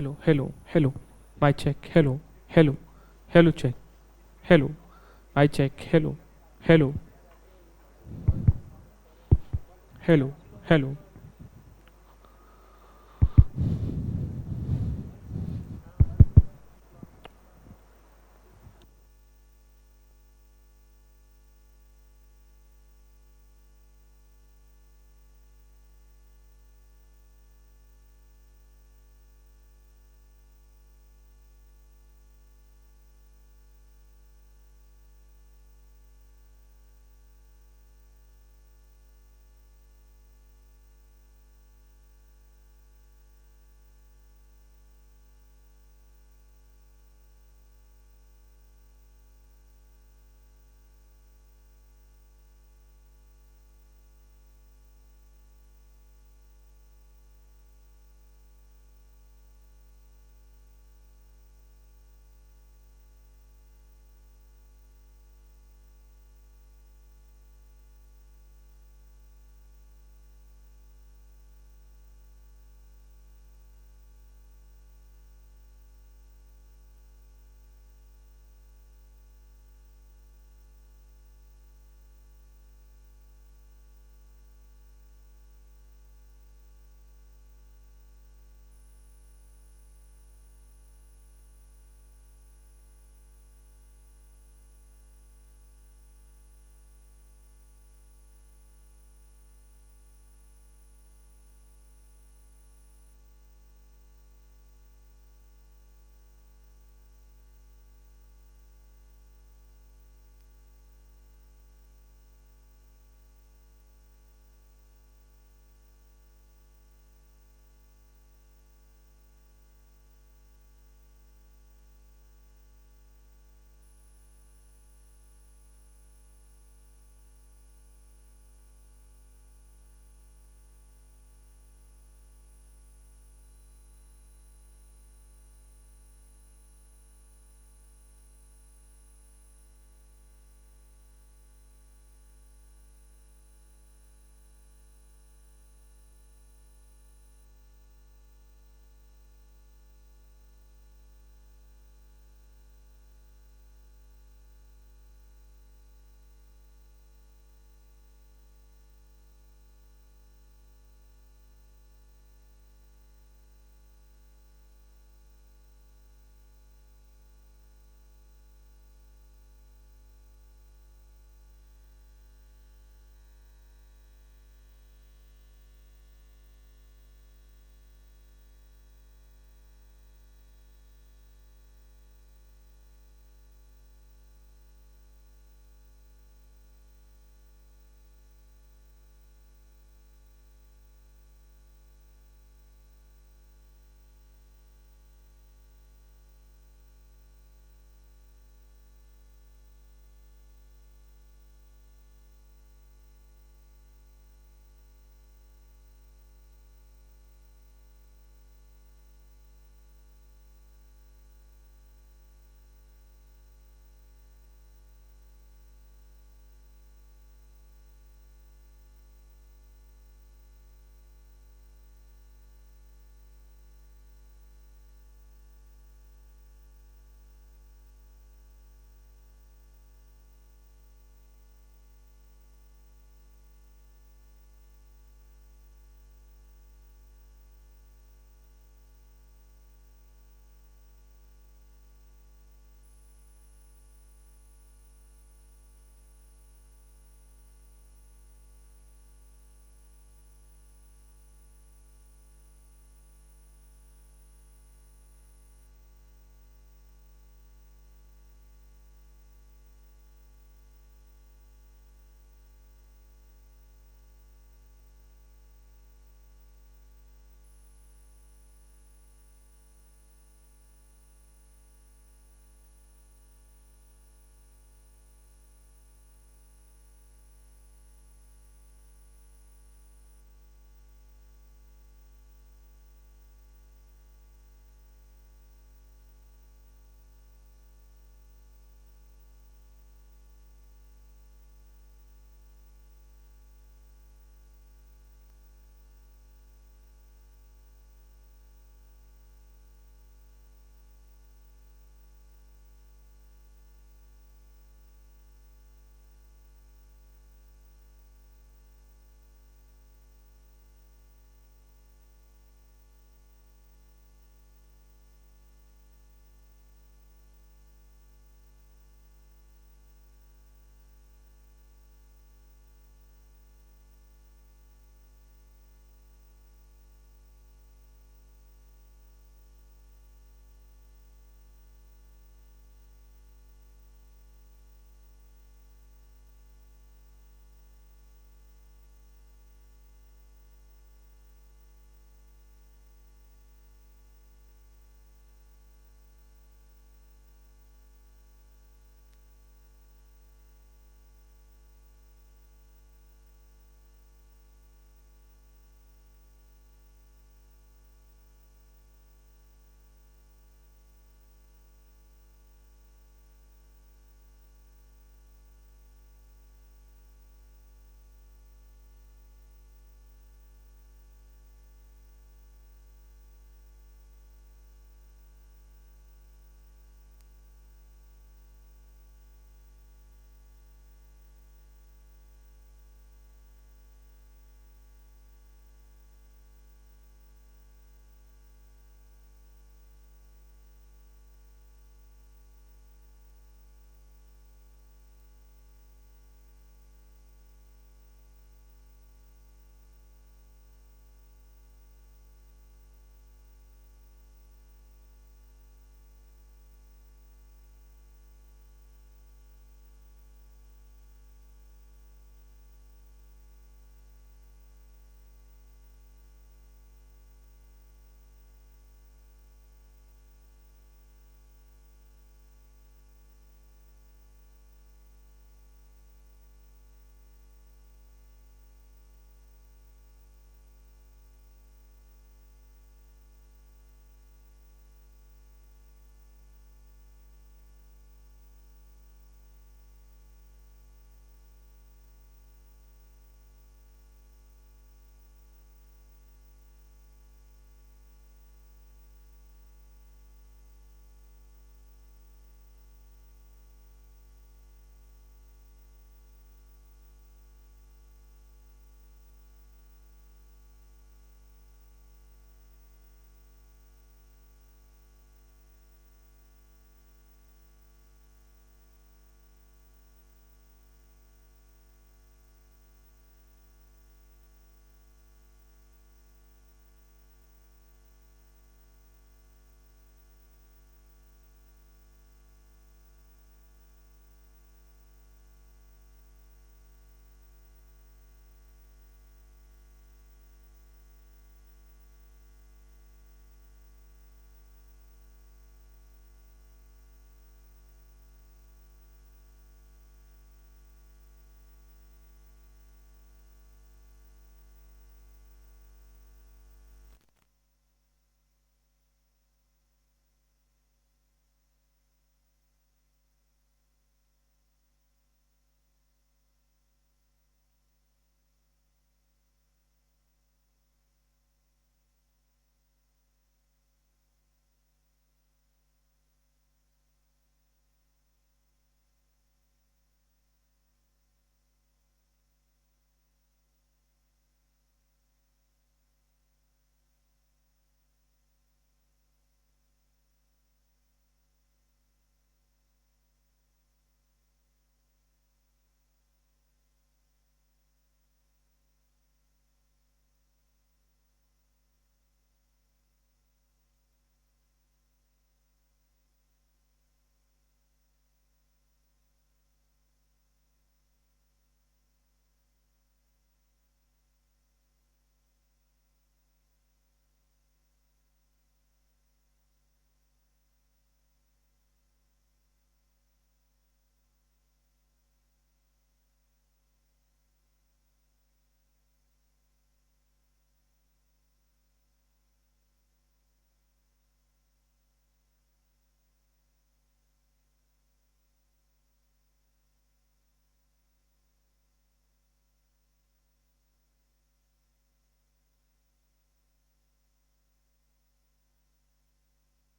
hello, hello, hello. My check, hello, hello, hello, check, hello. I check, hello, hello, hello, hello.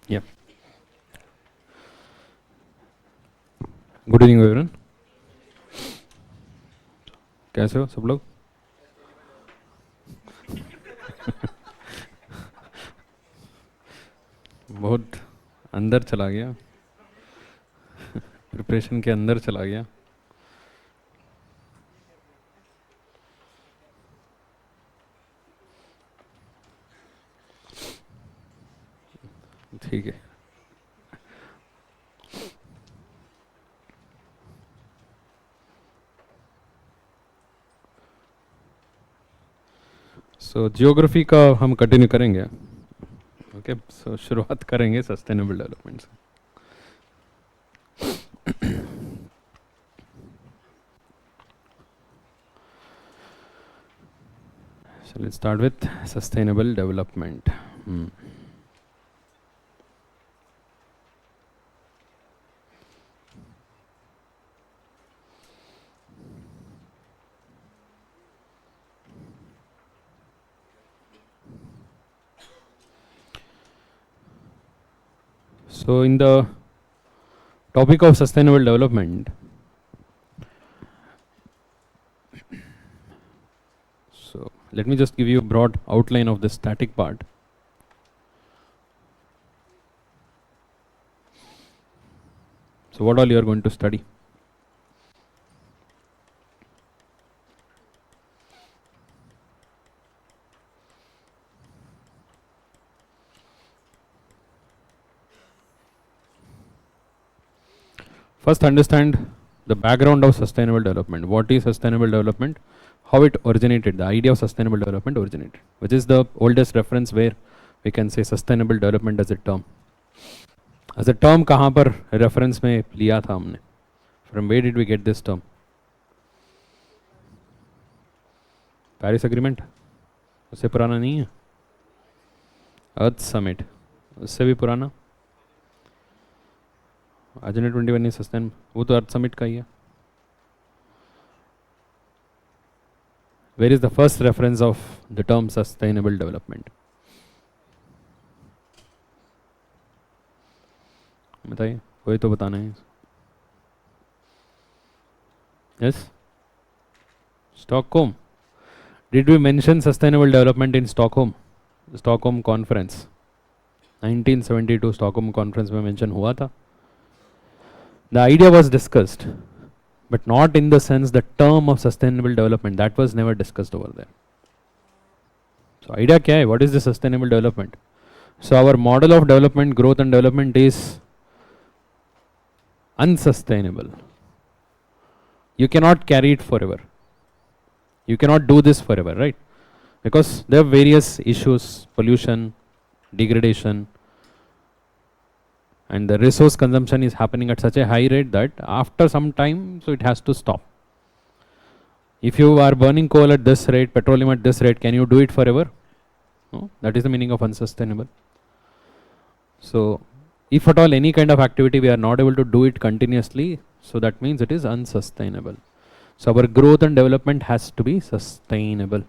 Yeah. Good evening everyone. कैसे हो सब लोग? बहुत अंदर चला गया, प्रिपरेशन के अंदर चला गया. ठीक है. सो जियोग्राफी का हम कंटिन्यू करेंगे. ओके, सो शुरुआत करेंगे सस्टेनेबल डेवलपमेंट से. So let's start with sustainable development. So in the topic of sustainable development, so let me just give you a broad outline of the static part. So what all you are going to study? First, understand the background of sustainable development. What is sustainable development? How it originated, the idea of sustainable development originated, which is the oldest reference where we can say sustainable development as a term. As a term, कहाँ पर reference में लिया था हमने? From where did we get this term? Paris Agreement? उससे पुराना नहीं है? Earth Summit? उससे भी पुराना? Agenda 21 is sustainable, वो तो Earth Summit का ही है. Where is the first reference of the term sustainable development? बताइए, कोई तो बताना है. Yes? Stockholm. Did we mention sustainable development in Stockholm? Stockholm Conference. 1972 Stockholm Conference में mention हुआ था. The idea was discussed, but not in the sense the term of sustainable development. That was never discussed over there. So idea क्या है? What is the sustainable development? So our model of development, growth and development is unsustainable. You cannot carry it forever. You cannot do this forever, right? Because there are various issues, pollution, degradation, and the resource consumption is happening at such a high rate that after some time, so it has to stop. If you are burning coal at this rate, petroleum at this rate, can you do it forever? No, that is the meaning of unsustainable. So if at all any kind of activity we are not able to do it continuously, so that means it is unsustainable. So our growth and development has to be sustainable,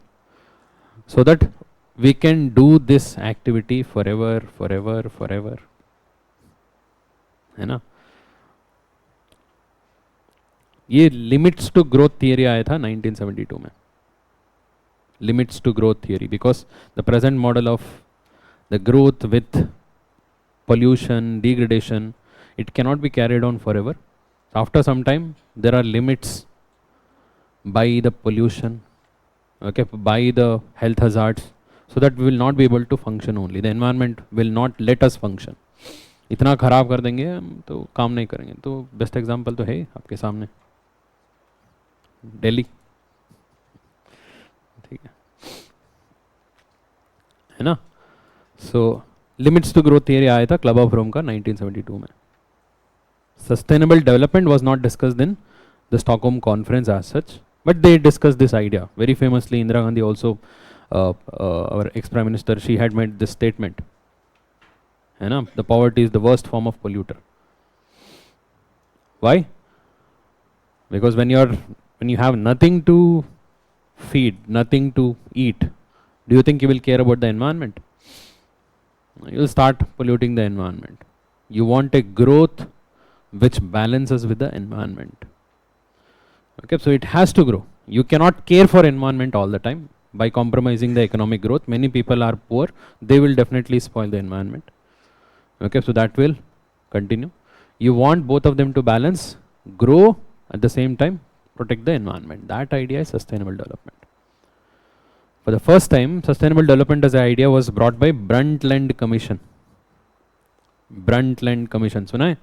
so that we can do this activity forever, forever, forever. है ना? ये limits to growth theory आया था 1972 में. Limits to growth theory, because the present model of the growth with pollution, degradation, it cannot be carried on forever. After some time, there are limits by the pollution, okay, by the health hazards, so that we will not be able to function only. The environment will not let us function. इतना खराब कर देंगे हम तो काम नहीं करेंगे. तो बेस्ट एग्जांपल तो है आपके सामने, दिल्ली. ठीक है ना? So limits to growth theory आया था क्लब ऑफ रोम का 1972 में. Sustainable development was not discussed in the Stockholm conference as such, but they discussed this idea very famously. Indira Gandhi also, our ex prime minister, she had made this statement, है ना? The poverty is the worst form of polluter. Why? Because when you have nothing to feed, nothing to eat, do you think you will care about the environment? you'll start polluting the environment. You want a growth which balances with the environment. Okay, so it has to grow. You cannot care for environment all the time by compromising the economic growth. Many people are poor, they will definitely spoil the environment. Okay, so that will continue. You want both of them to balance, grow at the same time, protect the environment. That idea is sustainable development. For the first time, sustainable development as an idea was brought by Brundtland Commission. Brundtland Commission, suna hai?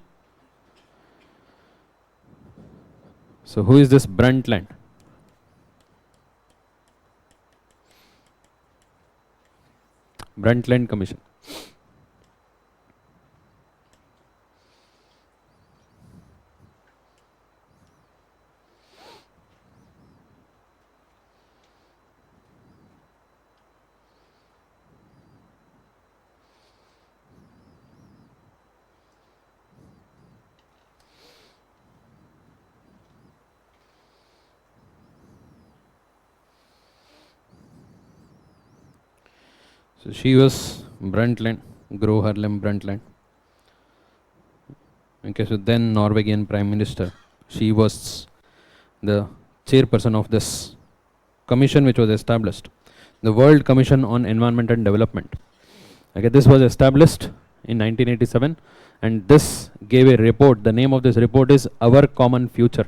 So who is this Brundtland? Brundtland Commission. So she was Brundtland, Gro Harlem Brundtland. Okay, so then Norwegian Prime Minister. She was the chairperson of this commission which was established, the World Commission on Environment and Development. Okay, this was established in 1987 and this gave a report. The name of this report is Our Common Future.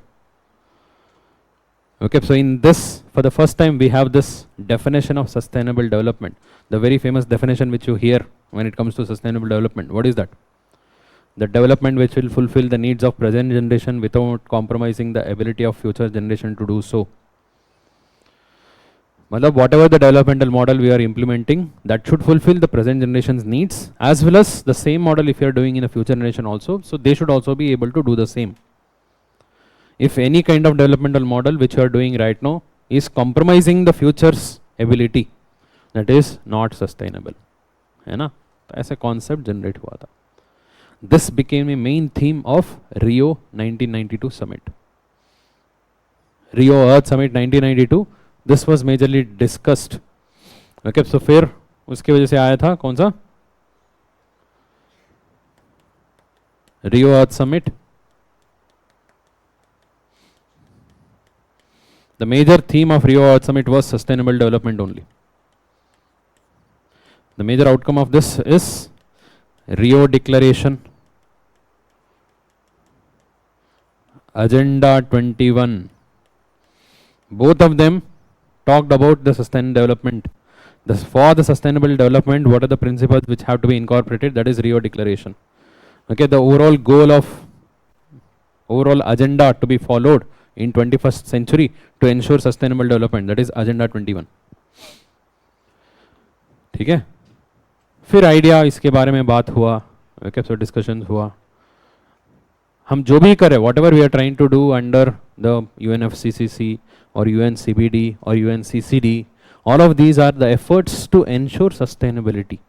Okay, so in this, for the first time, we have this definition of sustainable development. The very famous definition which you hear when it comes to sustainable development. What is that? The development which will fulfill the needs of present generation without compromising the ability of future generation to do so. Whatever the developmental model we are implementing, that should fulfill the present generation's needs, as well as the same model if you are doing in a future generation also. So they should also be able to do the same. If any kind of developmental model which you are doing right now is compromising the future's ability, that is not sustainable. है ना? तो ऐसा concept generate हुआ था. This became a main theme of Rio 1992 summit. Rio Earth Summit 1992. This was majorly discussed. Okay, so फिर उसके वजह से आया था कौन सा? Rio Earth Summit. The major theme of Rio Earth Summit was sustainable development only. The major outcome of this is Rio Declaration, Agenda 21. Both of them talked about the sustainable development. For the sustainable development, what are the principles which have to be incorporated? That is Rio Declaration. Okay, the overall goal of overall agenda to be followed in 21st century to ensure sustainable development, that is Agenda 21. ठीक है, फिर idea इसके बारे में बात हुआ. Okay, सो discussion हुआ. हम जो भी करें, whatever we are trying to do under the UNFCCC or UNCBD or UNCCD, all of these are the efforts to ensure sustainability.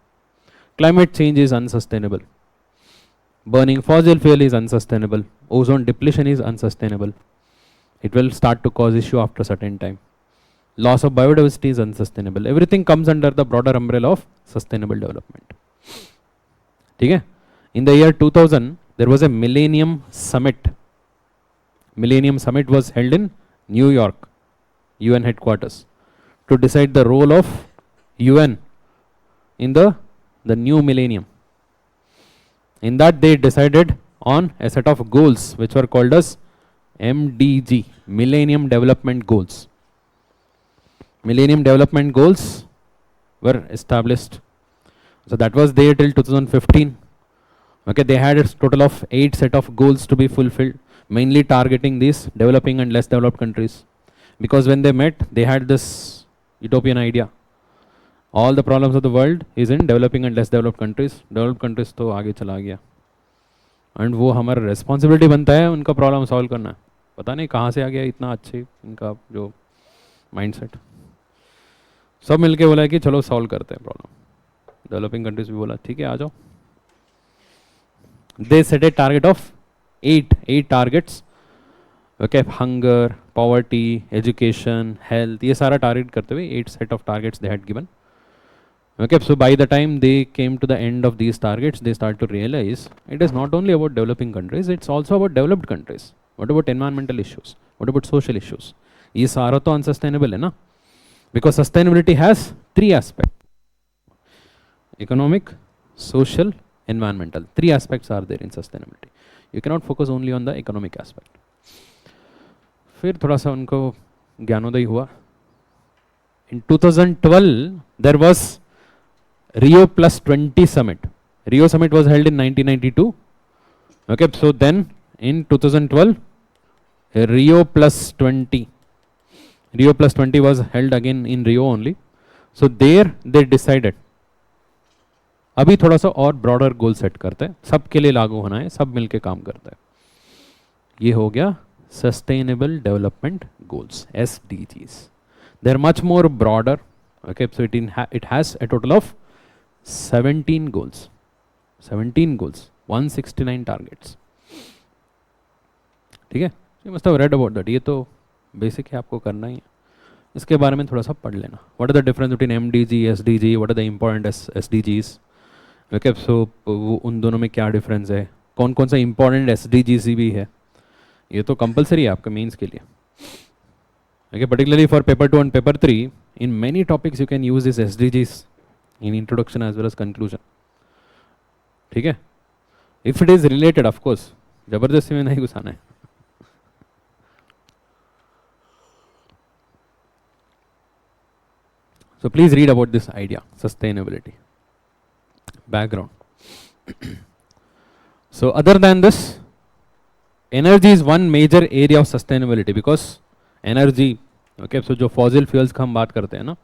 Climate change is unsustainable. Burning fossil fuel is unsustainable. Ozone depletion is unsustainable. It will start to cause issue after a certain time. Loss of biodiversity is unsustainable. Everything comes under the broader umbrella of sustainable development. Okay? In the year 2000, there was a Millennium Summit. Millennium Summit was held in New York, UN headquarters, to decide the role of UN in the new millennium. In that, they decided on a set of goals which were called as MDG, Millennium Development Goals. Millennium Development Goals were established. So that was there till 2015. Okay, they had a total of 8 set of goals to be fulfilled, mainly targeting these developing and less developed countries. Because when they met, they had this utopian idea. All the problems of the world is in developing and less developed countries. Developed countries तो आगे चला गया. And वो हमारा responsibility बनता है उनका problem solve करना. पता नहीं कहाँ से आ गया इतना अच्छे इनका जो mindset. सब मिलके बोला कि चलो solve करते हैं problem. Developing countries भी बोला ठीक है आ जाओ. They set a target of 8 targets. Okay, hunger, poverty, education, health, ये सारा target करते हुए 8 set of targets they had given. Okay, so by the time they came to the end of these targets, they start to realize it is not only about developing countries, it's also about developed countries. What about environmental issues? What about social issues? ये सारा तो unsustainable है ना? Because sustainability has three aspects: economic, social, environmental. Three aspects are there in sustainability. You cannot focus only on the economic aspect. फिर थोड़ा सा उनको ज्ञानोदय हुआ. In 2012, there was Rio Plus 20 Summit. Rio Summit was held in 1992. Okay, so then in 2012, Rio Plus 20. Rio Plus 20 was held again in Rio only. So there they decided, अभी थोड़ा सा और broader goal set करते हैं, सबके लिए लागू होना है, सब मिलके काम करते हैं. ये हो गया sustainable development goals, SDGs. They're much more broader. Okay, so it has a total of 17 goals. 17 goals, 169 targets. ठीक है? You must have read about that. ये तो बेसिक है, आपको करना ही है. इसके बारे में थोड़ा सा पढ़ लेना. What are the difference between MDG, SDG? What are the important SDGs? Okay, so उन दोनों में क्या डिफरेंस है? कौन कौन सा important SDGs भी है? ये तो कंपलसरी है आपके मेंस के लिए. Okay, particularly for paper 2 and paper 3, in many topics you can use this SDGs in introduction as well as conclusion. ठीक है? If it is related, of course, जबरदस्ती में नहीं घुसाना है. So please read about this idea, sustainability. Background. So other than this, energy is one major area of sustainability because energy, okay, so जो fossil fuels का हम बात करते हैं ना,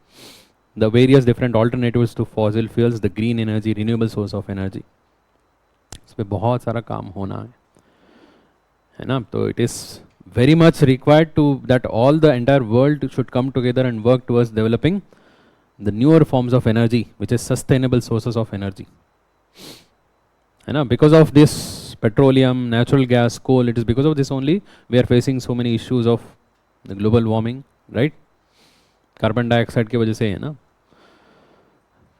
the various different alternatives to fossil fuels, the green energy, renewable source of energy, इस पे बहुत सारा काम होना है ना. तो it is very much required to that all the entire world should come together and work towards developing the newer forms of energy, which is sustainable sources of energy. है ना, because of this petroleum, natural gas, coal, it is because of this only we are facing so many issues of the global warming, right? Carbon dioxide की वजह से है ना.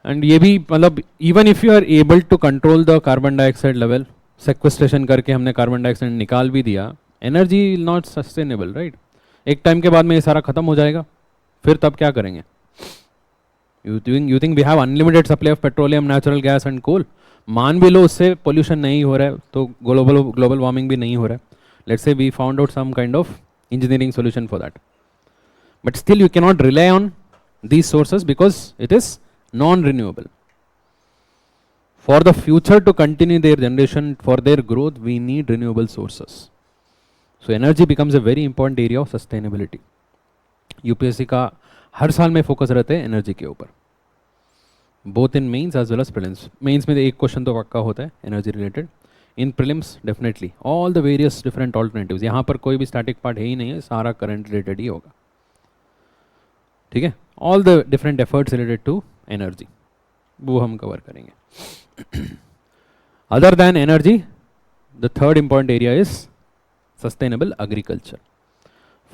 And ये भी मतलब even if you are able to control the carbon dioxide level, sequestration करके हमने carbon dioxide निकाल भी दिया, energy is not sustainable, right? एक टाइम के बाद में ये सारा खत्म हो जाएगा, फिर तब क्या करेंगे? You think we have unlimited supply of petroleum, natural gas and coal? मान भी लो उससे pollution नहीं हो रहा है, तो global warming भी नहीं हो रहा है. Let's say we found out some kind of engineering solution for that. But still you cannot rely on these sources because it is non-renewable. For the future to continue their generation, for their growth, we need renewable sources. So energy becomes a very important area of sustainability. UPSC का हर साल में focus रहते हैं energy के ऊपर, both in mains as well as prelims. Mains में एक question तो पक्का होता है energy related. In prelims definitely all the various different alternatives. यहाँ पर कोई भी स्टैटिक पार्ट है ही नहीं है, सारा करंट रिलेटेड ही होगा. ठीक है, all the different efforts related to energy वो हम कवर करेंगे. Other than energy, the third important area is sustainable agriculture.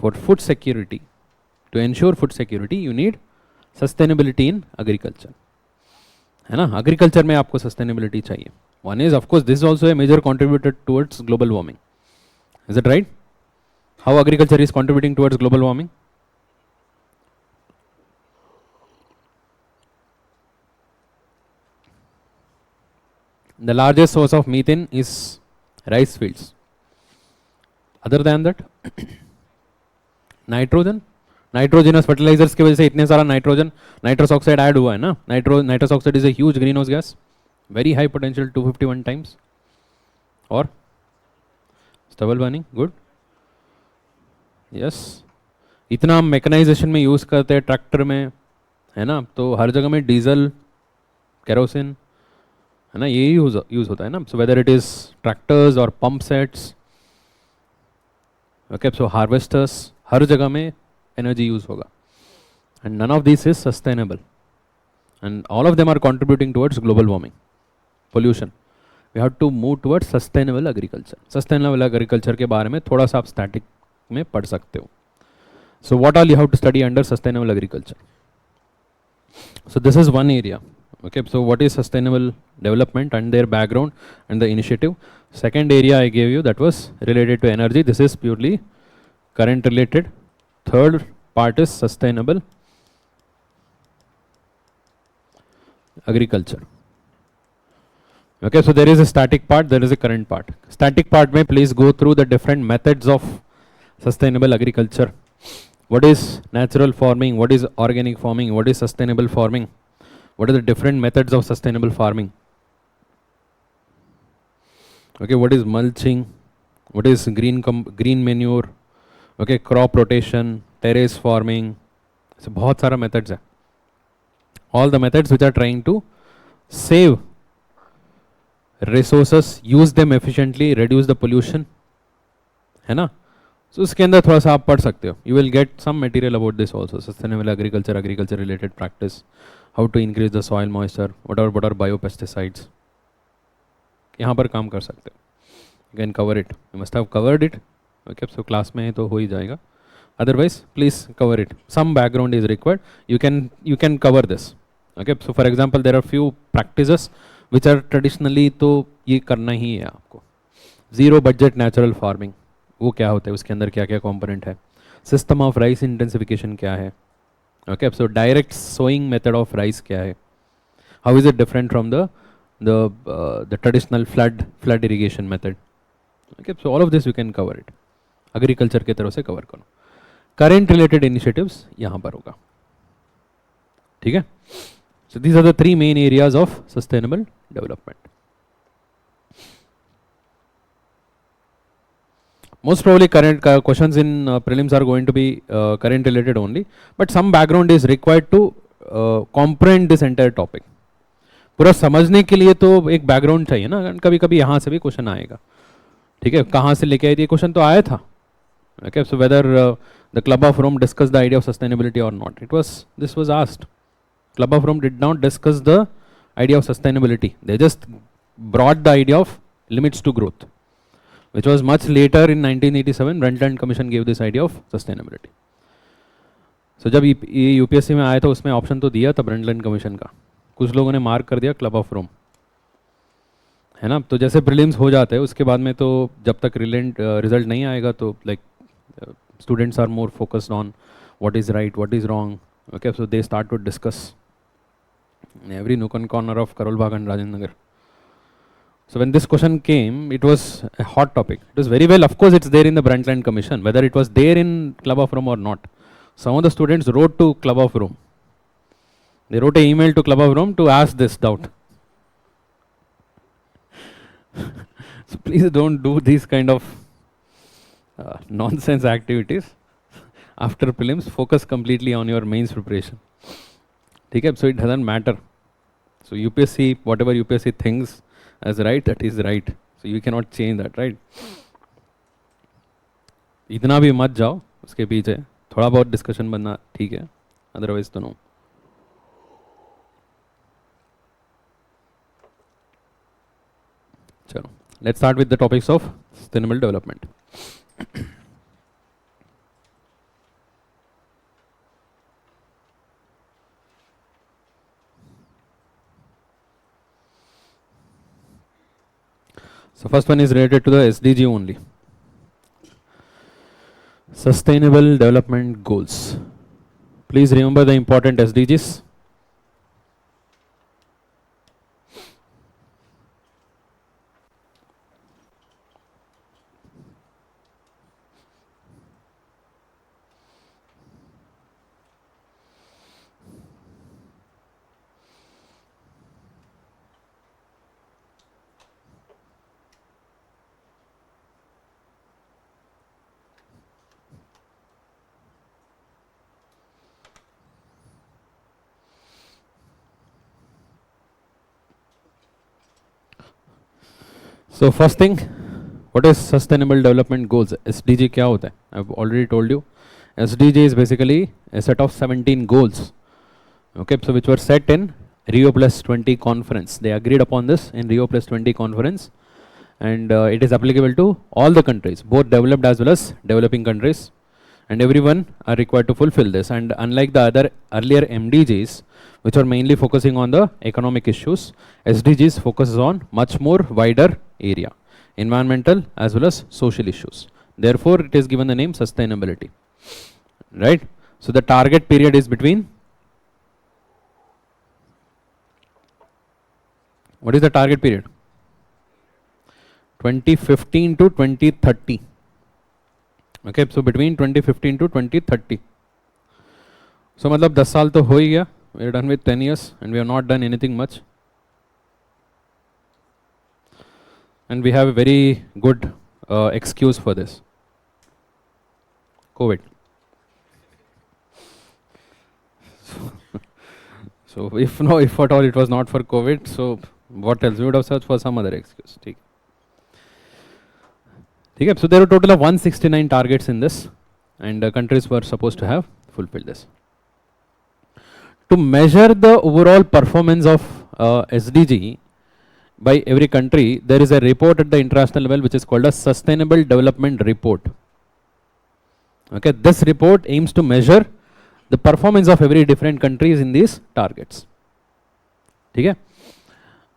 For food security, to ensure food security, you need sustainability in agriculture. है ना, agriculture में आपको sustainability चाहिए. One is, of course, this is also a major contributor towards global warming. Is it right? How agriculture is contributing towards global warming? The largest source of methane is rice fields. Other than that, nitrogen. Nitrogenous fertilisers की वजह से इतने सारा nitrous oxide add हुआ है ना. Nitrous oxide is a huge green house gas, very high potential, 251 times. और stubble burning, good, yes. इतना मैकेनाइजेशन में यूज़ करते हैं ट्रैक्टर में, है ना, तो हर जगह में डीजल, केरोसिन, है ना, ये यूज़ होता है ना. So whether it is tractors और पंप सेट्स, ओके, सो हार्वेस्टर्स, हर जगह में energy use होगा. And none of this is sustainable. And all of them are contributing towards global warming, pollution. We have to move towards sustainable agriculture. Sustainable agriculture के बारे में थोड़ा सा आप static में पढ़ सकते हो. So what all you have to study under sustainable agriculture? So this is one area. Okay, so what is sustainable development and their background and the initiative. Second area I gave you, that was related to energy. This is purely current related. Third part is sustainable agriculture. Okay, so there is a static part, there is a current part. Static part may please go through the different methods of sustainable agriculture. What is natural farming? What is organic farming? What is sustainable farming? What are the different methods of sustainable farming? Okay, what is mulching? What is green manure? Okay, crop rotation, terrace farming. So बहुत सारा methods है. All the methods which are trying to save resources, use them efficiently, reduce the pollution, है ना? So उसके अंदर थोड़ा सा आप पढ़ सकते हो. You will get some material about this also. Sustainable agriculture, agriculture related practice, how to increase the soil moisture, what are biopesticides. यहाँ पर काम कर सकते हो. You can cover it. You must have covered it. Okay, so class में तो हो ही जाएगा. Otherwise, please cover it. Some background is required. You can cover this. Okay, so for example, there are few practices which are traditionally तो ये करना ही है आपको. Zero budget natural farming. वो क्या होता है, उसके अंदर क्या क्या component है. System of rice intensification क्या है. Okay, so direct sowing method of rice क्या है. How is it different from the traditional flood irrigation method. Okay, so all of this you can cover it. Agriculture के तरफ से cover करो. Current related initiatives यहाँ पर होगा. ठीक है. So these are the three main areas of sustainable development. Most probably current questions in prelims are going to be current related only, but some background is required to comprehend this entire topic. पूरा समझने के लिए तो एक background चाहिए ना. कभी कभी यहाँ से भी क्वेश्चन आएगा. ठीक है, कहाँ से लेके आई थी क्वेश्चन तो आया था. Okay, so whether the Club of Rome discussed the idea of sustainability or not, this was asked. Club of Rome did not discuss the idea of sustainability. They just brought the idea of limits to growth, which was much later in 1987. Brundtland Commission gave this idea of sustainability. So जब ये UPSC में आया था उसमें option तो दिया था ब्रंडलैंड commission का. कुछ लोगों ने मार्क कर दिया क्लब ऑफ रोम, है ना. तो जैसे प्रीलिम्स हो जाते हैं उसके बाद में तो जब तक रिजल्ट नहीं आएगा तो like students are more focused on what is right, what is wrong. Okay, so they start to discuss every nook and corner of Karol Bagh and Rajendra Nagar. So when this question came, it was a hot topic. It was very well, of course it's there in the Brundtland Commission, whether it was there in Club of Rome or not. Some of the students wrote to Club of Rome. They wrote an email to Club of Rome to ask this doubt. So please don't do these kind of nonsense activities. After prelims, focus completely on your mains preparation. Okay, so it doesn't matter. So UPSC, whatever UPSC thinks as right, that is right. So you cannot change that, right? इतना भी मत जाओ उसके पीछे. थोड़ा बहुत discussion बनना ठीक है, अदरवाइज तो नो. चलो, let's start with the topics of sustainable development. So first one is related to the SDG only. Sustainable Development Goals. Please remember the important SDGs. So first thing, what is Sustainable Development Goals? SDG क्या होता है? I've already told you. SDG is basically a set of 17 goals. Okay, so which were set in Rio Plus 20 conference. They agreed upon this in Rio Plus 20 conference, and it is applicable to all the countries, both developed as well as developing countries. and everyone are required to fulfill this. And unlike the other earlier MDGs, which are mainly focusing on the economic issues, SDGs focuses on much more wider area, environmental as well as social issues. Therefore, it is given the name sustainability, right? So the target period is between, what is the target period? 2015 to 2030. Okay, so between 2015 to 2030. So मतलब 10 साल तो हो ही गया. We are done with 10 years and we have not done anything much. And we have a very good excuse for this. COVID. So if at all it was not for COVID, so what else? We would have searched for some other excuse. Okay, so there are a total of 169 targets in this, and countries were supposed to have fulfilled this. To measure the overall performance of SDG by every country, there is a report at the international level which is called a Sustainable Development Report. Okay, this report aims to measure the performance of every different countries in these targets. Okay,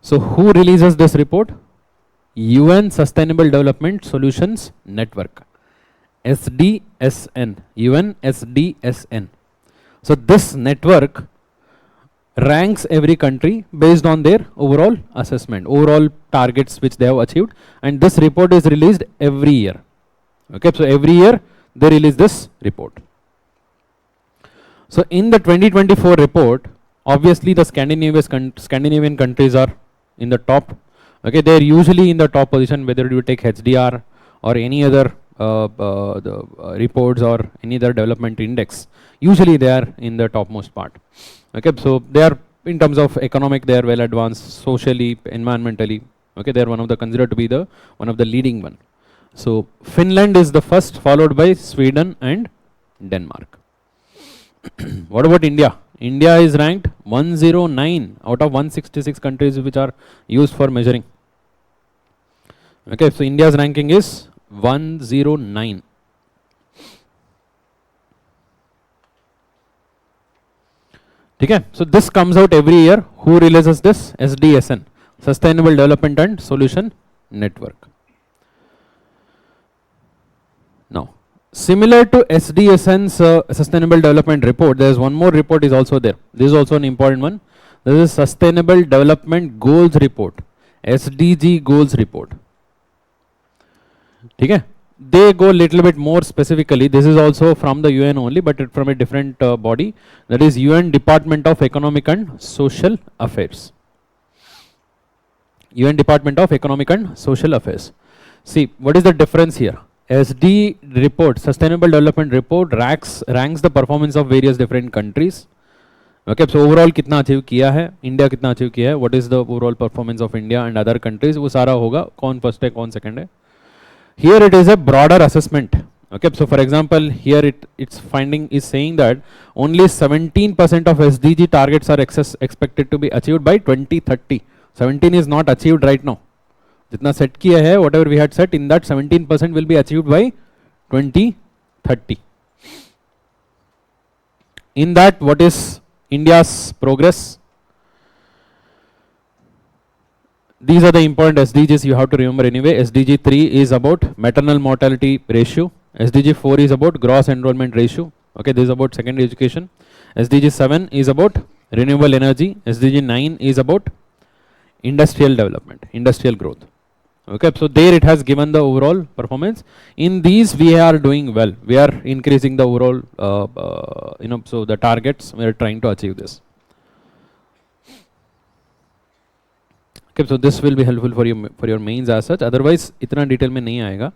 so who releases this report? UN Sustainable Development Solutions Network, SDSN, UN SDSN. So this network ranks every country based on their overall assessment, overall targets which they have achieved, and this report is released every year. Okay, so every year they release this report. So in the 2024 report, obviously the Scandinavian countries are in the top. Okay, they are usually in the top position, whether you take HDR or any other reports or any other development index. Usually they are in the topmost part. Okay, so they are, in terms of economic, they are well advanced, socially, environmentally. Okay, they are considered to be one of the leading one. So Finland is the first, followed by Sweden and Denmark. What about India? India is ranked 109 out of 166 countries which are used for measuring. Okay, so India's ranking is 109. Okay, so this comes out every year. Who releases this? SDSN, Sustainable Development and Solution Network. Now, similar to SDSN's Sustainable Development Report, there is one more report is also there. This is also an important one. This is Sustainable Development Goals Report, SDG Goals Report. Okay, they go little bit more specifically. This is also from the UN only, but from a different body, that is UN Department of Economic and Social Affairs. UN Department of Economic and Social Affairs. See, what is the difference here? SD report, Sustainable Development Report, ranks the performance of various different countries. Okay, so overall कितना achieve किया है, India कितना achieve किया है, what is the overall performance of India and other countries, वो सारा होगा, कौन फर्स्ट है कौन सेकंड है. Here it is a broader assessment. Okay, so for example, here its finding is saying that only 17% of SDG targets are expected to be achieved by 2030. 17 is not achieved right now. जितना set किया है, whatever we had set, in that 17% will be achieved by 2030. In that, what is India's progress? These are the important SDGs you have to remember anyway. SDG 3 is about maternal mortality ratio. SDG 4 is about gross enrollment ratio. Okay, this is about secondary education. SDG 7 is about renewable energy. SDG 9 is about industrial development, industrial growth. Okay, so there it has given the overall performance. In these we are doing well. We are increasing the overall, so the targets we are trying to achieve this. Okay, so this will be helpful for your mains as such. Otherwise, इतना detail में नहीं आएगा.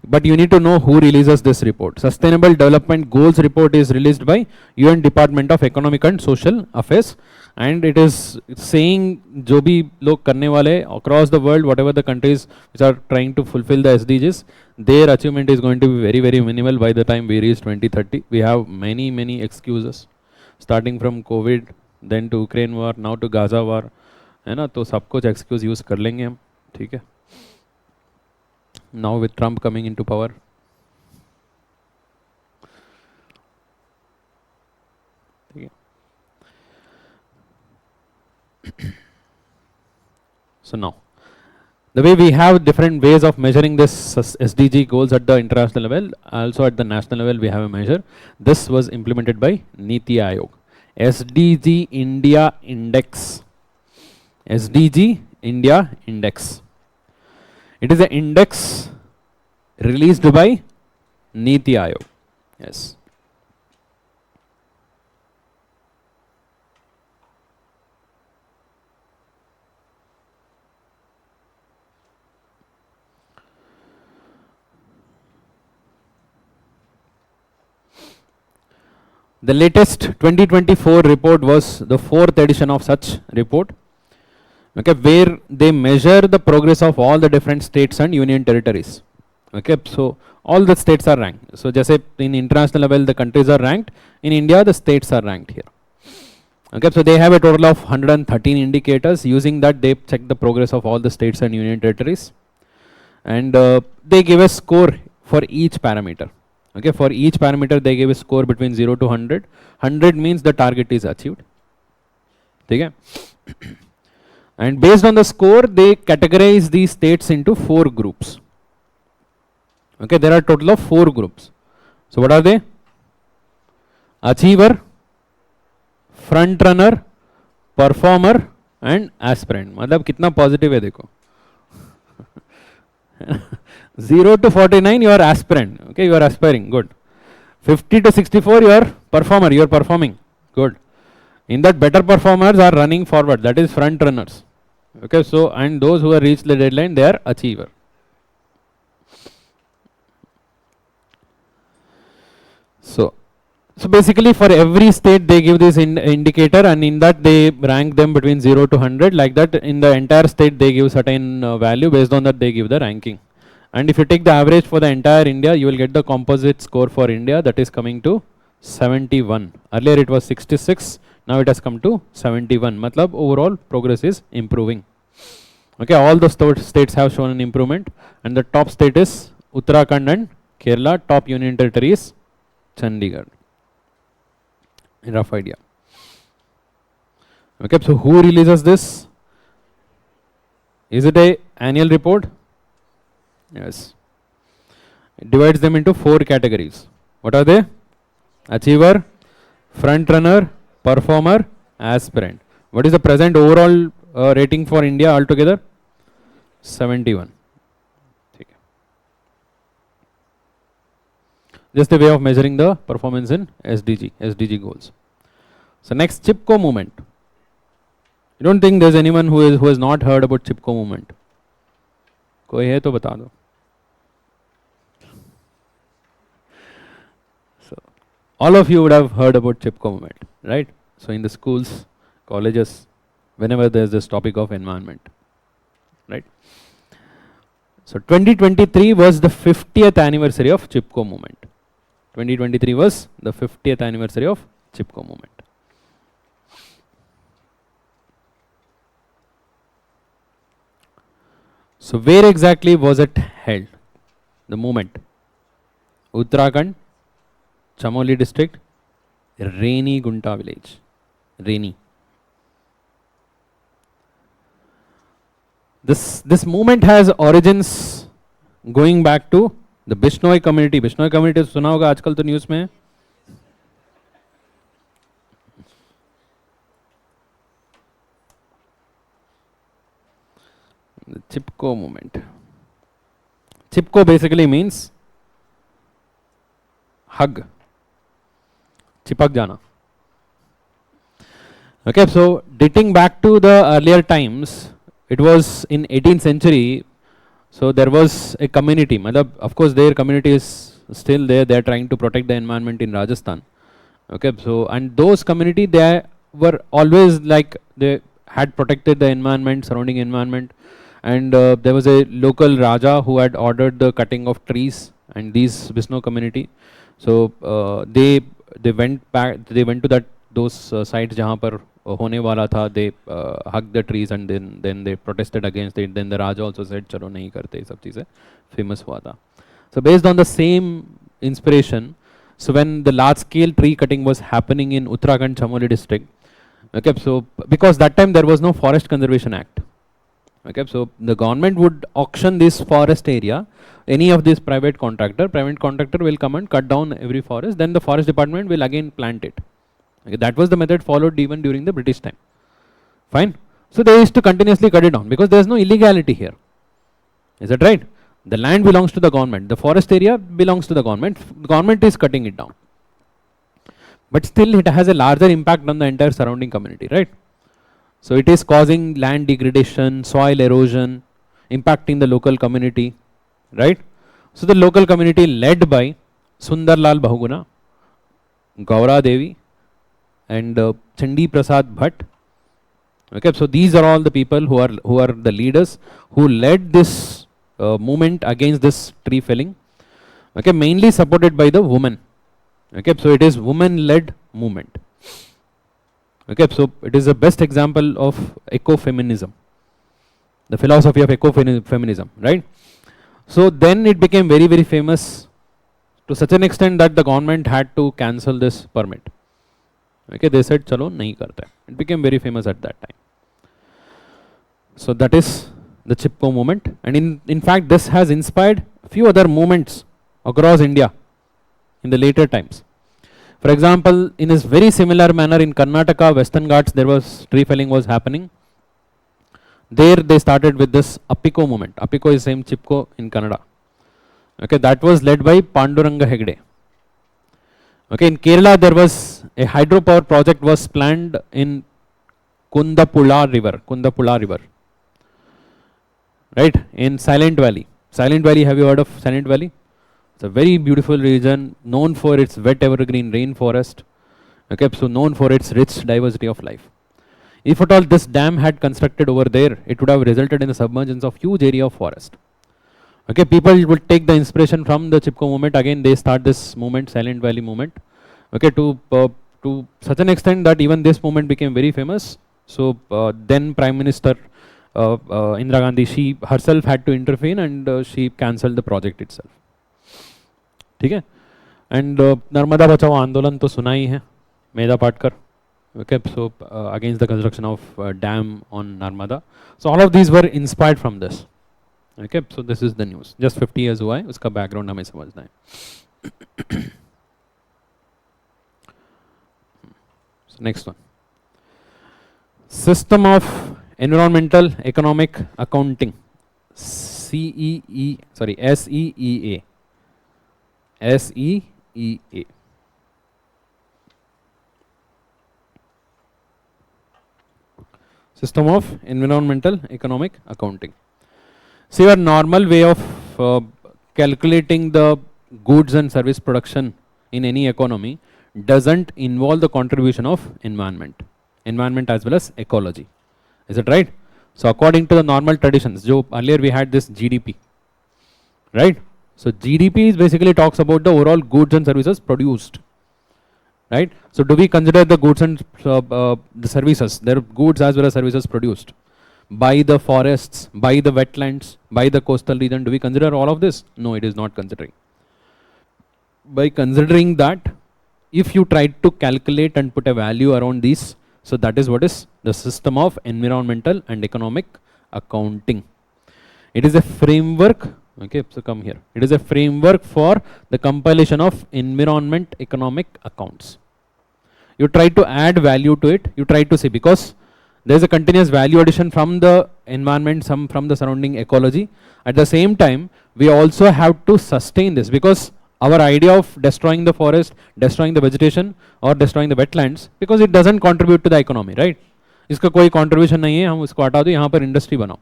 But you need to know who releases this report. Sustainable Development Goals Report is released by UN Department of Economic and Social Affairs, and it is saying जो भी लोग करने वाले across the world, whatever the countries which are trying to fulfill the SDGs, their achievement is going to be very, very minimal by the time we reach 2030. We have many excuses, starting from COVID, then to Ukraine war, now to Gaza war. है ना, तो सब कुछ excuse use कर लेंगे हम, ठीक है. Now with Trump coming into power, ठीक है. So now, the way we have different ways of measuring this SDG goals at the international level, also at the national level we have a measure. This was implemented by Niti Aayog. SDG India Index. SDG India Index. It is an index released by Niti Aayog. Yes. The latest 2024 report was the fourth edition of such report, okay, where they measure the progress of all the different states and union territories. Okay, so all the states are ranked. So just in international level the countries are ranked, in India the states are ranked here. Okay, so they have a total of 113 indicators. Using that they check the progress of all the states and union territories, and they give a score for each parameter. Okay, for each parameter they give a score between 0 to 100. 100 means the target is achieved. Okay. And based on the score they categorize these states into 4 groups. Okay, there are total of 4 groups. So what are they? Achiever, front runner, performer and aspirant. मतलब कितना positive है देखो. 0 to 49 you are aspirant, okay, you are aspiring, good. 50 to 64 you are performer, you are performing, good. In that better performers are running forward, that is front runners. Okay, so and those who have reached the deadline they are achiever. So basically for every state they give this indicator, and in that they rank them between 0 to 100. Like that in the entire state they give certain value, based on that they give the ranking. And if you take the average for the entire India, you will get the composite score for India, that is coming to 71. Earlier it was 66, now it has come to 71. Matlab overall progress is improving. Okay, all the states have shown an improvement, and the top state is Uttarakhand and Kerala. Top union territory is Chandigarh. Rough idea. Okay, so who releases this? Is it a annual report? Yes. It divides them into 4 categories. What are they? Achiever, front runner, performer, aspirant. What is the present overall rating for India altogether? 71. Just a way of measuring the performance in SDG goals. So next, Chipko movement. I don't think there's anyone who has not heard about Chipko movement. कोई है तो बता दो. So all of you would have heard about Chipko movement, right? So in the schools, colleges, whenever there's this topic of environment, right? So 2023 was the 50th anniversary of Chipko movement. 2023 was the 50th anniversary of Chipko movement. So where exactly was it held? The movement? Uttarakhand, Chamoli district, Raini Gunta village. Raini. This movement has origins going back to the Bishnoi community. Bishnoi community सुना होगा आजकल तो news में. The Chipko movement. Chipko basically means hug. चिपक जाना. Okay, so dating back to the earlier times, it was in 18th century. So there was a community. Of course, their community is still there. They are trying to protect the environment in Rajasthan. Okay, so and those community, they were always like they had protected the environment, surrounding environment, and there was a local Raja who had ordered the cutting of trees, and these Bishnoi community. So they went back. They went to those sites जहाँ पर होने वाला था. They hugged the trees and then they protested against it. Then the Raja also said चलो नहीं करते, ये सब चीज़ें famous हुआ था. So based on the same inspiration, So when the large scale tree cutting was happening in Uttarakhand Chamoli district, okay, so because that time there was no Forest Conservation Act, okay, so the government would auction this forest area, any of this private contractor will come and cut down every forest, then the forest department will again plant it. Okay, that was the method followed even during the British time. Fine. So they used to continuously cut it down because there is no illegality here. Is that right? The land belongs to the government, the forest area belongs to the government is cutting it down. But still it has a larger impact on the entire surrounding community, right? So it is causing land degradation, soil erosion, impacting the local community, right? So the local community led by Sundarlal Bahuguna, Gaura Devi and Chandi Prasad Bhatt. Okay, so these are all the people who are the leaders who led this movement against this tree felling. Okay, mainly supported by the women. Okay, so it is women-led movement. Okay, so it is the best example of ecofeminism, the philosophy of ecofeminism, right? So then it became very, very famous to such an extent that the government had to cancel this permit. Okay, they said, "Chalo, nahi karta." It became very famous at that time. So that is the Chipko movement, and in fact this has inspired a few other movements across India in the later times. For example, in this very similar manner in Karnataka, Western Ghats, there was tree felling was happening. There they started with this Apiko movement. Apiko is same Chipko in Kannada. Okay, that was led by Panduranga Hegde. Okay, in Kerala there was a hydropower project was planned in Kundapula River. Right, in Silent Valley. Silent Valley, have you heard of Silent Valley? It's a very beautiful region, known for its wet evergreen rainforest. Okay, so known for its rich diversity of life. If at all this dam had constructed over there, it would have resulted in the submergence of huge area of forest. Okay, people would take the inspiration from the Chipko movement. Again, they start this movement, Silent Valley movement. Okay, to such an extent that even this movement became very famous. So then Prime Minister Indira Gandhi, she herself had to intervene and she cancelled the project itself. ठीक है, and Narmada बचाओ आंदोलन तो सुना ही है, Medha Patkar. Okay, so against the construction of dam on Narmada. So all of these were inspired from this. Okay, so this is the news. Just 50 years हुआ है, उसका background हमें समझना है. So next one. System of Environmental Economic Accounting. SEEA. SEEA. System of Environmental Economic Accounting. See, your normal way of calculating the goods and service production in any economy doesn't involve the contribution of environment as well as ecology. Is it right? So according to the normal traditions, earlier we had this GDP, right? So GDP is basically talks about the overall goods and services produced, right? So do we consider the goods and the services, their goods as well as services produced by the forests, by the wetlands, by the coastal region? Do we consider all of this? No, it is not considering. By considering that, if you try to calculate and put a value around these, so that is what is the system of environmental and economic accounting. It is a framework. Okay, so come here. It is a framework for the compilation of environment economic accounts. You try to add value to it. You try to see, because there is a continuous value addition from the environment, some from the surrounding ecology. At the same time, we also have to sustain this, because our idea of destroying the forest, destroying the vegetation or destroying the wetlands, because it doesn't contribute to the economy, right? इसका कोई contribution नहीं है, हम इसको हटा दो, यहाँ पर industry बनाओ.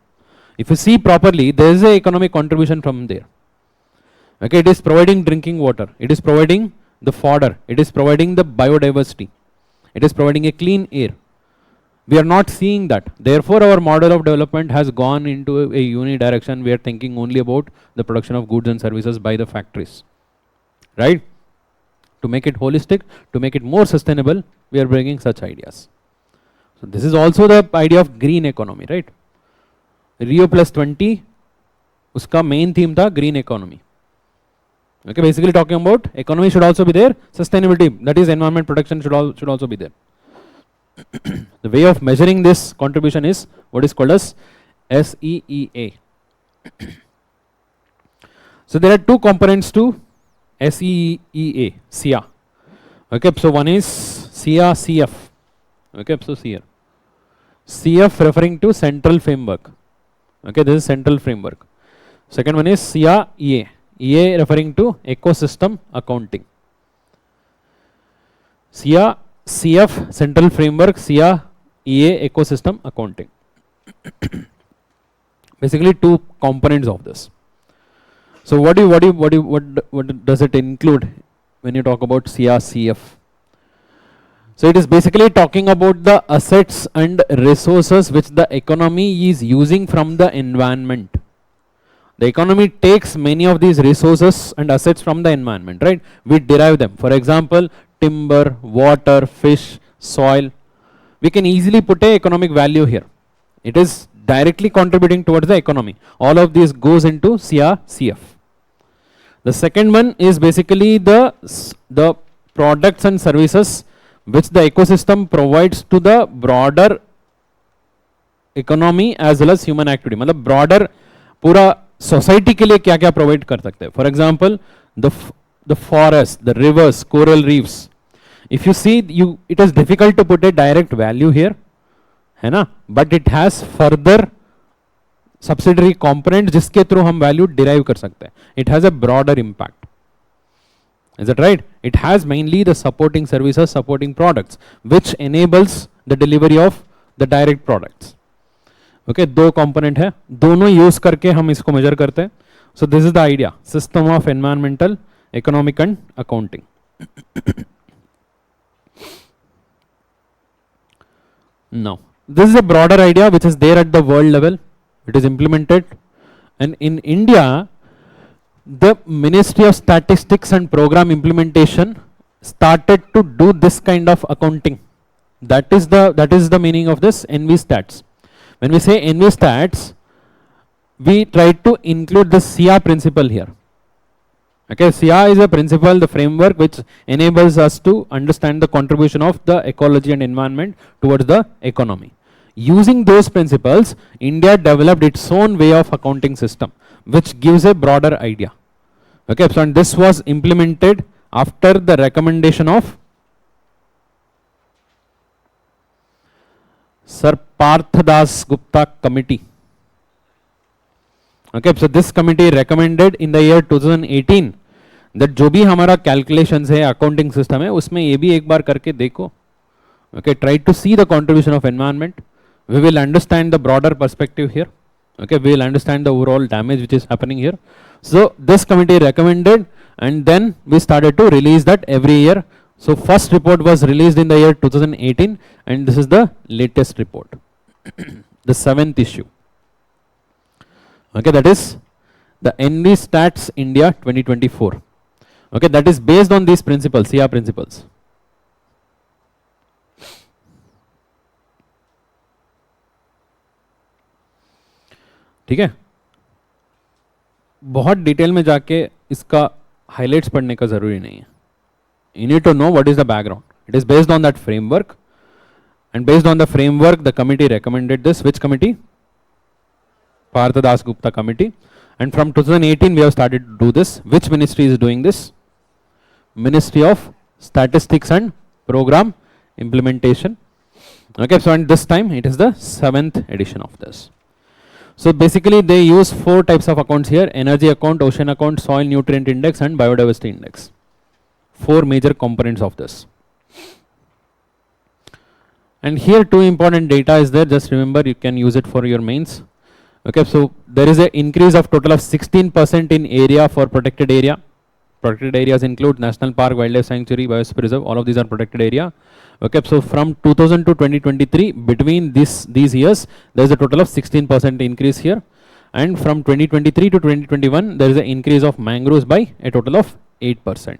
If you see properly, there is a economic contribution from there. Okay, it is providing drinking water, it is providing the fodder, it is providing the biodiversity, it is providing a clean air. We are not seeing that. Therefore, our model of development has gone into a unidirection. We are thinking only about the production of goods and services by the factories. Right? To make it holistic, to make it more sustainable, we are bringing such ideas. So this is also the idea of green economy, right? Rio Plus 20, uska main theme tha green economy. Okay, basically talking about economy should also be there, sustainability, that is environment protection should also be there. The way of measuring this contribution is what is called as SEEA. So there are two components to SEEA, SEA. Okay, so one is SEA CF. Okay, so here CF referring to central framework. Okay, this is central framework. Second one is SEA EA. EA referring to ecosystem accounting. SEA CF central framework, SEA EA ecosystem accounting. Basically two components of this. So what does it include when you talk about SEA CF? So it is basically talking about the assets and resources which the economy is using from the environment. The economy takes many of these resources and assets from the environment, right? We derive them. For example, timber, water, fish, soil. We can easily put a economic value here. It is directly contributing towards the economy. All of this goes into SEA CF. The second one is basically the products and services which the ecosystem provides to the broader economy as well as human activity. मतलब broader पूरा society के लिए क्या क्या provide कर सकते हैं. For example, the forest, the rivers, coral reefs. If you see, it is difficult to put a direct value here, है ना? But it has further subsidiary component जिसके through हम value derive कर सकते हैं. It has a broader impact. Is that right? It has mainly the supporting services, supporting products, which enables the delivery of the direct products. Okay, दो component है, दोनों use करके हम इसको measure करते हैं. So this is the idea, system of environmental, economic and accounting. Now, this is a broader idea which is there at the world level. It is implemented, and in India, the Ministry of Statistics and Program Implementation started to do this kind of accounting. That is the meaning of this NV-Stats. When we say NV-Stats, we try to include the SEA principle here. Okay, SEA is a principle, the framework which enables us to understand the contribution of the ecology and environment towards the economy. Using those principles, India developed its own way of accounting system, which gives a broader idea. Okay, so and this was implemented after the recommendation of Sir Partha Das Gupta committee. Okay, so this committee recommended in the year 2018 that जो भी हमारा calculations है accounting system है उसमें ये भी एक बार करके देखो. Okay, try to see the contribution of environment. We will understand the broader perspective here. Okay, we will understand the overall damage which is happening here. So this committee recommended, and then we started to release that every year. So first report was released in the year 2018, and this is the latest report, the 7th issue. Okay, that is the NV-Stats India 2024. Okay, that is based on these principles, SEA principles. ठीक है, बहुत detail में जाके इसका highlights पढ़ने का जरूरी नहीं है. You need to know what is the background. It is based on that framework, and based on the framework the committee recommended this. Which committee? Partha Das Gupta committee. And from 2018 we have started to do this. Which ministry is doing this? Ministry of Statistics and Program Implementation. Okay, so and this time it is the 7th edition of this. So basically they use 4 types of accounts here: energy account, ocean account, soil nutrient index and biodiversity index. 4 major components of this. And here 2 important data is there. Just remember, you can use it for your mains. Okay, so there is an increase of total of 16% in area for protected area. Protected areas include National Park, Wildlife Sanctuary, Biosphere Reserve, all of these are protected area. Okay, so from 2000 to 2023, between these years, there is a total of 16% increase here. And from 2023 to 2021, there is an increase of mangroves by a total of 8%.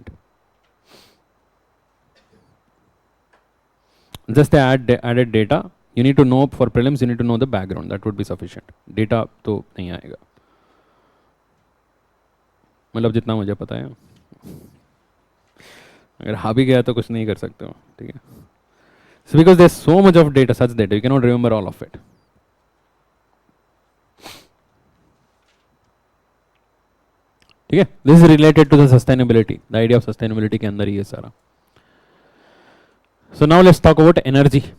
Just added data. You need to know for prelims, you need to know the background. That would be sufficient. Data तो नहीं आएगा. मतलब जितना मुझे पता है. अगर हाँ भी गया तो कुछ नहीं कर सकते हो, ठीक है. So because there's so much of data, such data, you cannot remember all of it. ठीक है. This is related to the sustainability. The idea of sustainability के अंदर ही है सारा. So now let's talk about energy.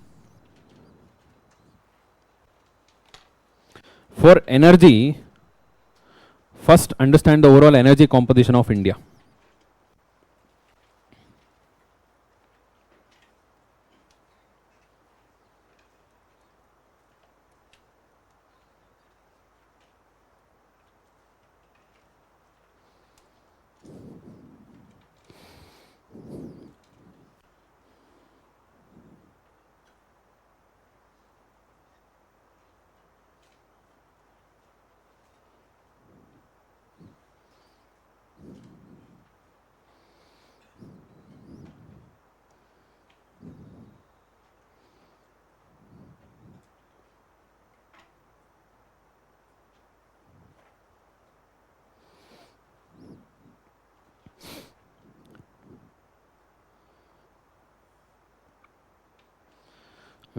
For energy, first understand the overall energy composition of India.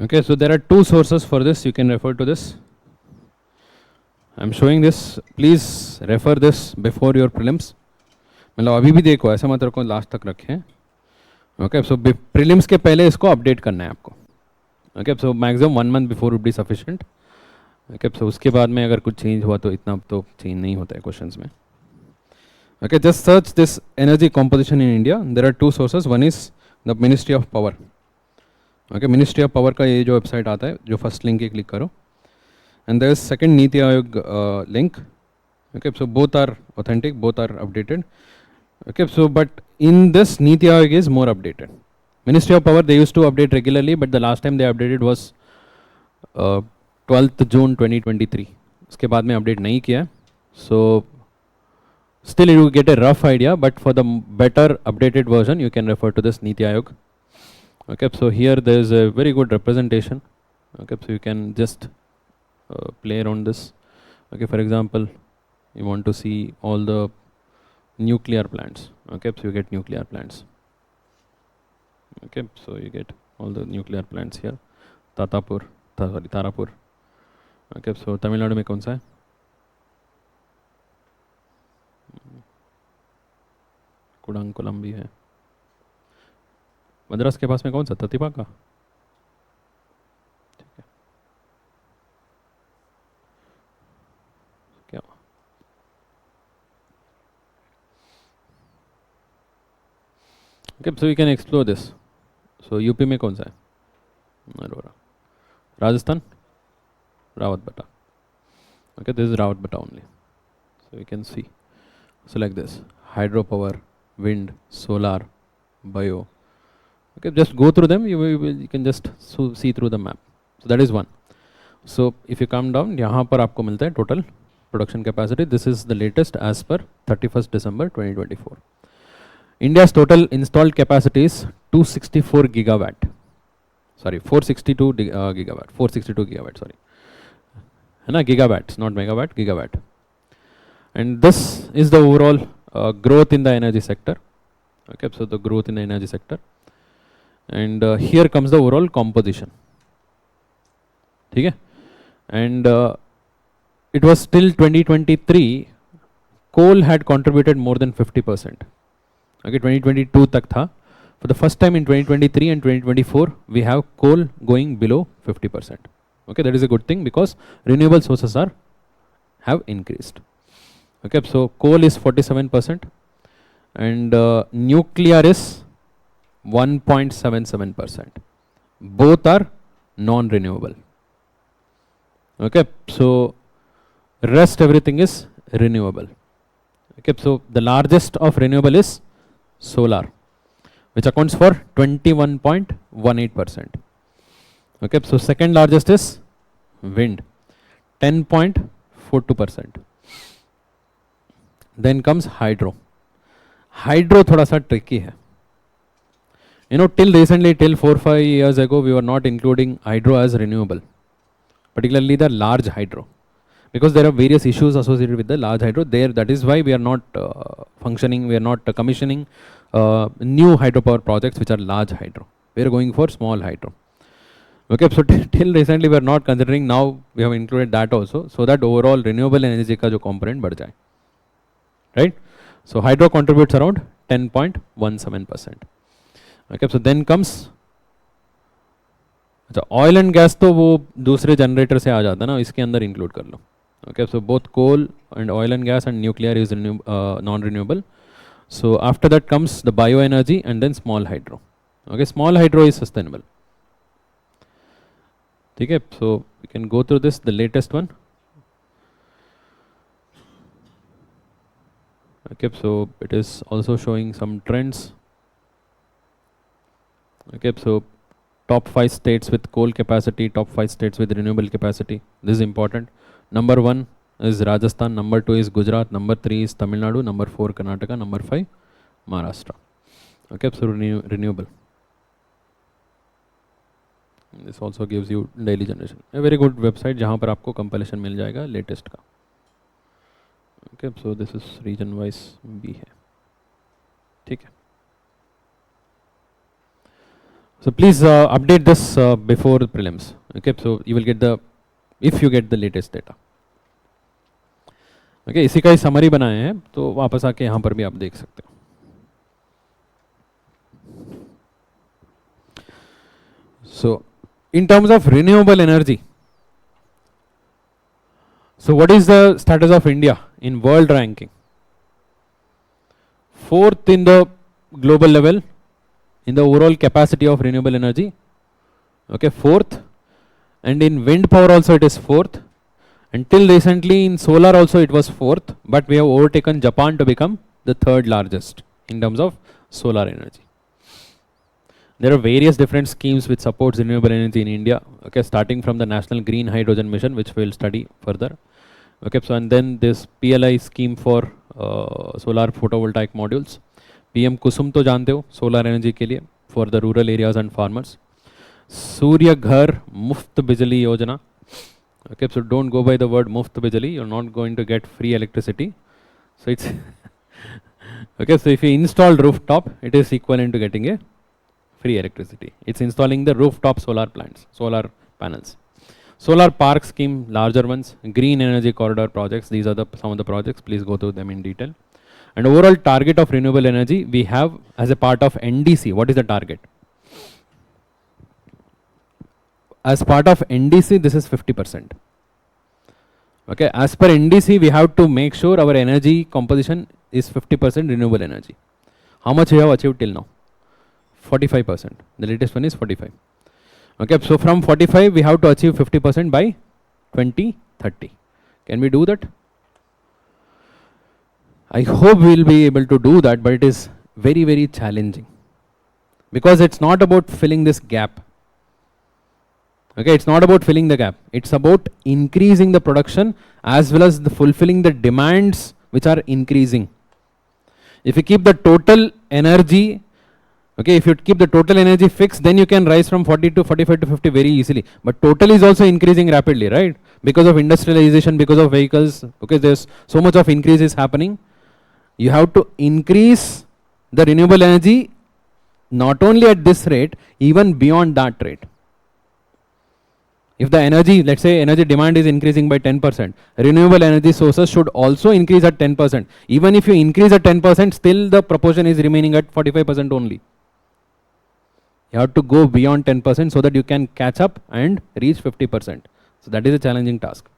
Okay, so there are two sources for this. You can refer to this. I'm showing this. Please refer this before your prelims. मतलब अभी भी देखो, ऐसा मत रखो last तक रखें. Okay, so prelims के पहले इसको अपडेट करना है आपको. Okay, so maximum 1 month before would be sufficient. Okay, so उसके बाद में अगर कुछ चेंज हुआ तो इतना तो चेंज नहीं होता है क्वेश्चंस में. Okay, just search this energy composition in India. There are two sources. One is the Ministry of Power. Okay, Ministry of Power का ये जो वेबसाइट आता है, जो फर्स्ट लिंक क्लिक करो, and there is second NITI Aayog link. Okay, so both are authentic, both are updated. Okay, so but in this NITI Aayog is more updated. Ministry of Power they used to update regularly, but the last time they updated was 12th June 2023. उसके बाद में update नहीं किया. So still you get a rough idea, but for the better updated version you can refer to this NITI Aayog. Okay, so here there is a very good representation. Okay, so you can just play around this. Okay, for example, you want to see all the nuclear plants. Okay, so you get nuclear plants. Okay, so you get all the nuclear plants here. Tarapur. Okay, so Tamil Nadu में कौन सा है? कुडांकुलम भी है. मद्रास के पास में कौन सा? ततिपा का. ठीक है. क्या? Okay, so you can explore this. So UP में कौन सा है? Arora. Rajasthan? रावतबटा. Okay, this is Rawatbata only. So you can see. So like this: hydropower, wind, solar, bio. Okay, just go through them. You can just see through the map. So that is one. So if you come down, यहाँ पर आपको मिलता है total production capacity. This is the latest as per 31st December 2024. India's total installed capacity is 264 gigawatt. Sorry, 462 gigawatt. 462 gigawatt. Sorry, है ना, gigawatts, not megawatt, gigawatt. And this is the overall growth in the energy sector. Okay, so the growth in the energy sector. And here comes the overall composition. ठीक है. And it was till 2023 coal had contributed more than 50%. Okay, 2022 तक था. For the first time in 2023 and 2024 we have coal going below 50%. Okay, that is a good thing because renewable sources have increased. Okay, so coal is 47% and nuclear is 1.77%. Both are non-renewable. Okay, so rest everything is renewable. Okay, so the largest of renewable is solar, which accounts for 21.18%. Okay, so second largest is wind, 10.42%. Then comes hydro. Hydro थोड़ा सा tricky है. You know, till recently, till 4-5 years ago, we were not including hydro as renewable, particularly the large hydro. because there are various issues associated with the large hydro there. That is why we are not functioning, we are not commissioning new hydropower projects which are large hydro. We are going for small hydro. Okay, so till recently we are not considering, now we have included that also, so that overall renewable energy ka jo component बढ़ जाए, right? So hydro contributes around 10.17%. Okay, so then comes, अच्छा oil and gas तो वो दूसरे generator से आ जाता है ना, इसके अंदर इंक्लूड कर लो. Okay, so both coal and oil and gas and nuclear is non-renewable. So after that comes the bioenergy and then small hydro. Okay, small hydro is sustainable. Okay, so we can go through this, the latest one. Okay, so it is also showing some trends. Okay, so top 5 states with coal capacity, top 5 states with renewable capacity. This is important. Number 1 is Rajasthan, number 2 is Gujarat, number 3 is Tamil Nadu, number 4 Karnataka, number 5 Maharashtra. Okay, so renewable. This also gives you daily generation. A very good website जहाँ पर आपको compilation मिल जाएगा latest का. Okay, so this is region wise भी है. ठीक है. So please update this before the prelims. Okay, so you will get the, if you get the latest data. Okay, इसी का ही summary बनाए हैं, तो वापस आके यहाँ पर भी आप देख सकते हो. So in terms of renewable energy, so what is the status of India in world ranking? 4th in the global level in the overall capacity of renewable energy. Okay, 4th, and in wind power also it is 4th. Until recently in solar also it was 4th, but we have overtaken Japan to become the 3rd largest in terms of solar energy. There are various different schemes which supports renewable energy in India. Okay, starting from the National Green Hydrogen Mission, which we will study further. Okay, so and then this PLI scheme for solar photovoltaic modules. PM Kusum to जानते हो, solar energy के लिए for the rural areas and farmers. Surya Ghar Muft Bijli Yojana. Okay, so don't go by the word Muft Bijli. You're not going to get free electricity. So it's okay. So if you install rooftop, it is equivalent to getting a free electricity. It's installing the rooftop solar plants, solar panels. Solar park scheme, larger ones. Green energy corridor projects. These are some of the projects. Please go through them in detail. And overall target of renewable energy we have as a part of NDC. What is the target? As part of NDC, this is 50%. Okay, as per NDC, we have to make sure our energy composition is 50% renewable energy. How much we have achieved till now? 45%. The latest one is 45. Okay, so from 45, we have to achieve 50% by 2030. Can we do that? I hope we will be able to do that, but it is very, very challenging. Because it's not about filling this gap. Okay, it's not about filling the gap. It's about increasing the production as well as fulfilling the demands which are increasing. If you keep the total energy, okay, if you keep the total energy fixed, then you can rise from 40 to 45 to 50 very easily. But total is also increasing rapidly, right? Because of industrialization, because of vehicles, okay, there's so much of increase is happening. You have to increase the renewable energy not only at this rate, even beyond that rate. If the energy, let's say energy demand is increasing by 10%, renewable energy sources should also increase at 10%. Even if you increase at 10%, still the proportion is remaining at 45% only. You have to go beyond 10% so that you can catch up and reach 50%. So that is a challenging task.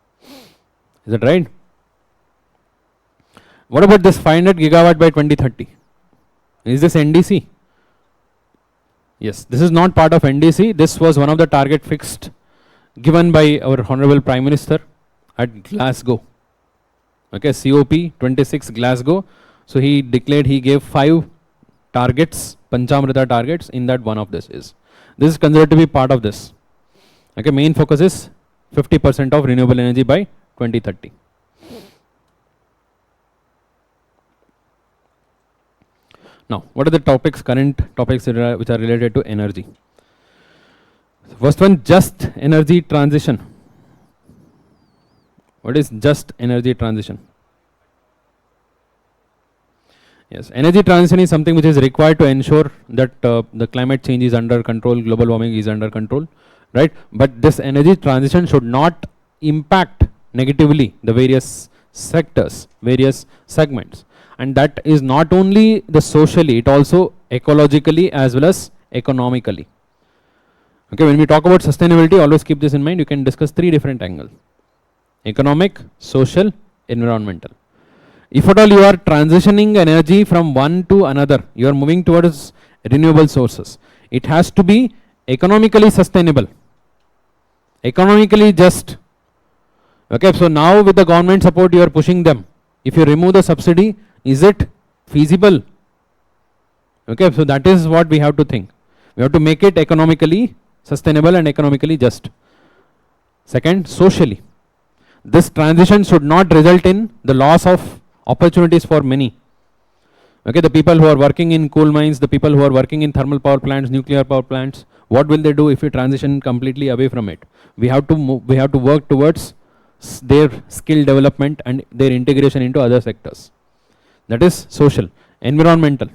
Is that right? What about this 500 gigawatt by 2030? Is this NDC? Yes, this is not part of NDC. This was one of the target fixed given by our Honorable Prime Minister at Glasgow. Okay, COP26 Glasgow. So he declared, he gave 5 targets, Panchamrita targets, in that one of this is. This is considered to be part of this. Okay, main focus is 50% of renewable energy by 2030. Now, what are the topics, current topics which are related to energy? First one, just energy transition. What is just energy transition? Yes, energy transition is something which is required to ensure that the climate change is under control, global warming is under control, right? But this energy transition should not impact negatively the various sectors, various segments. And that is not only the socially, it also ecologically as well as economically. Okay, when we talk about sustainability, always keep this in mind. You can discuss three different angles: economic, social, environmental. If at all you are transitioning energy from one to another, you are moving towards renewable sources, it has to be economically sustainable, economically just. Okay, so now with the government support you are pushing them. If you remove the subsidy, is it feasible? Okay, so that is what we have to think. We have to make it economically sustainable and economically just. Second, socially. This transition should not result in the loss of opportunities for many. Okay, the people who are working in coal mines, the people who are working in thermal power plants, nuclear power plants, what will they do if we transition completely away from it? We have to move, we have to work towards their skill development and their integration into other sectors. That is social. Environmental.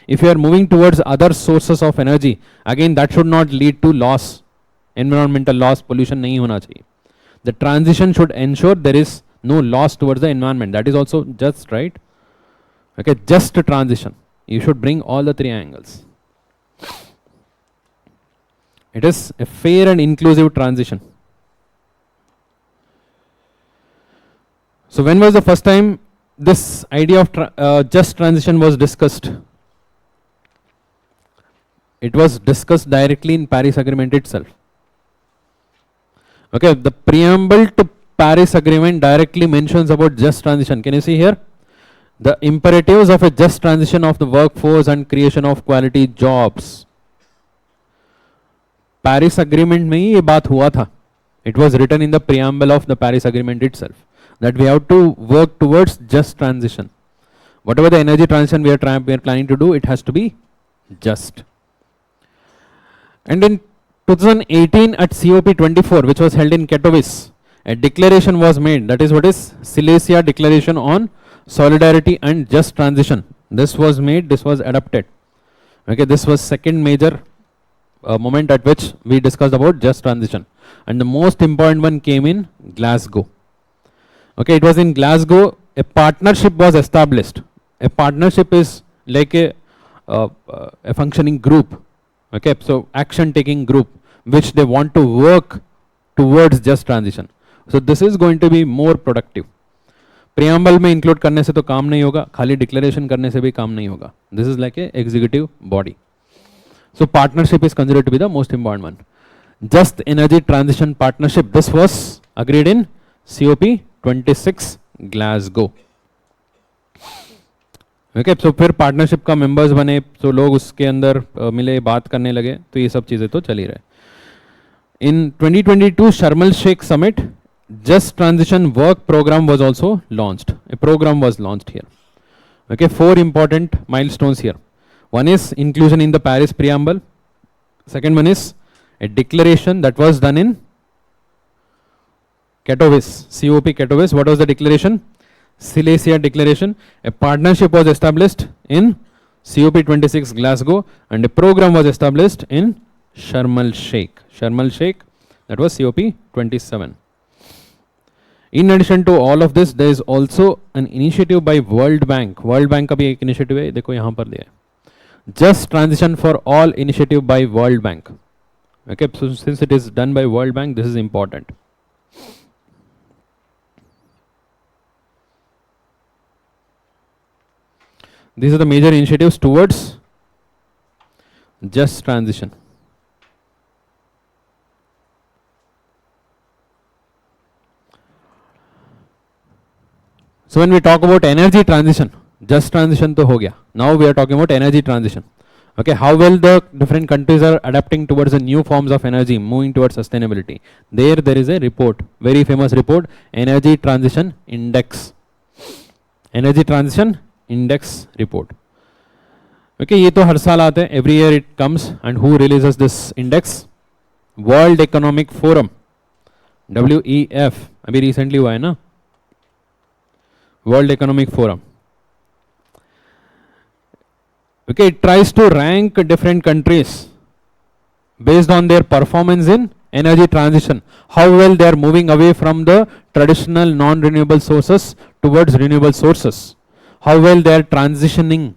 If you are moving towards other sources of energy, again that should not lead to loss, environmental loss, pollution nahi hona chahiye. The transition should ensure there is no loss towards the environment. That is also just, right? Okay, just a transition. You should bring all the three angles. It is a fair and inclusive transition. So when was the first time this idea of just transition was discussed? It was discussed directly in Paris Agreement itself. Okay, the preamble to Paris Agreement directly mentions about just transition. Can you see here? The imperatives of a just transition of the workforce and creation of quality jobs. Paris Agreement में ही ये बात हुआ था. It was written in the preamble of the Paris Agreement itself that we have to work towards just transition. Whatever the energy transition we are planning to do, it has to be just. And in 2018 at COP24, which was held in Katowice, a declaration was made. That is what is Silesia Declaration on Solidarity and Just Transition. This was made, this was adopted. Okay, this was second major moment at which we discussed about just transition. And the most important one came in Glasgow. Okay, it was in Glasgow, a partnership was established. A partnership is like a functioning group. Okay, so action taking group which they want to work towards just transition. So this is going to be more productive. Preamble में include करने से तो काम नहीं होगा, खाली declaration करने से भी काम नहीं होगा. This is like a executive body. So partnership is considered to be the most important one. Just Energy Transition Partnership. This was agreed in COP26 Glasgow. Okay, so फिर partnership का members बने, so लोग उसके अंदर मिले, बात करने लगे, तो ये सब चीजें तो चली रहे. In 2022 Sharm el Sheikh Summit, Just Transition Work Program was also launched. A program was launched here. Okay, 4 important milestones here. One is inclusion in the Paris Preamble. Second one is a declaration that was done in Katowice, COP Katowice. What was the declaration? Silesia Declaration. A partnership was established in COP26 Glasgow and a program was established in Sharm el Sheikh. Sharm el Sheikh, that was COP27. In addition to all of this, there is also an initiative by World Bank. World Bank का भी एक initiative है, देखो यहाँ पर दिया है. Just Transition for All initiative by World Bank. Okay, so since it is done by World Bank, this is important. These are the major initiatives towards just transition. So when we talk about energy transition, just transition to ho gaya. Now we are talking about energy transition. Okay, how well the different countries are adapting towards the new forms of energy, moving towards sustainability. There is a report, very famous report, Energy Transition Index. Energy Transition Index report. Okay, ये तो हर साल आता है. Every year it comes, and who releases this index? World Economic Forum, WEF. अभी recently हुआ है ना, World Economic Forum. Okay, it tries to rank different countries based on their performance in energy transition, how well they are moving away from the traditional non-renewable sources towards renewable sources, how well they are transitioning.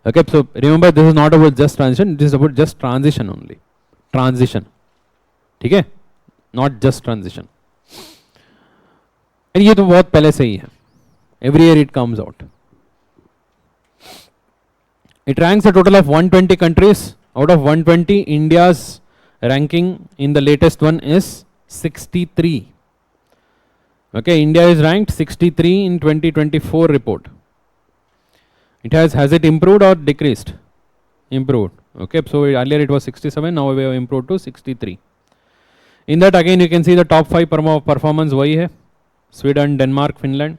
Okay, so remember this is not about just transition, this is about just transition only. Transition. Okay? Not just transition. And ये तो बहुत पहले से ही है. Every year it comes out. It ranks a total of 120 countries. Out of 120, India's ranking in the latest one is 63. Okay, India is ranked 63 in 2024 report. It has it improved or decreased? Improved. Okay, so earlier it was 67, now we have improved to 63. In that again you can see the top 5 performance वही है, Sweden, Denmark, Finland.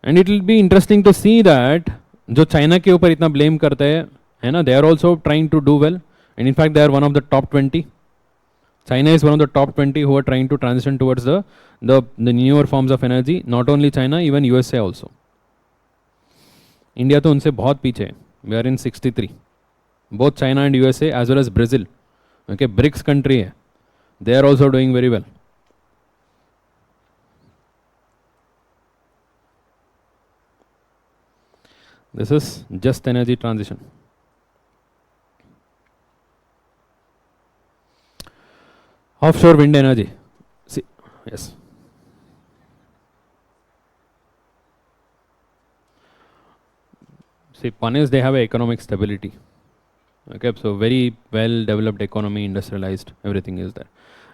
And it will be interesting to see that जो China के ऊपर इतना blame करते हैं है ना, they are also trying to do well, and in fact they are one of the top 20. China is one of the top 20 who are trying to transition towards the newer forms of energy. Not only China, even USA also. India तो उनसे बहुत पीछे है. We are in 63. Both China and USA as well as Brazil. Okay, BRICS country है. They are also doing very well. This is just energy transition. Offshore wind energy. See, yes. See, one is they have economic stability. Okay, so very well developed economy, industrialized, everything is there.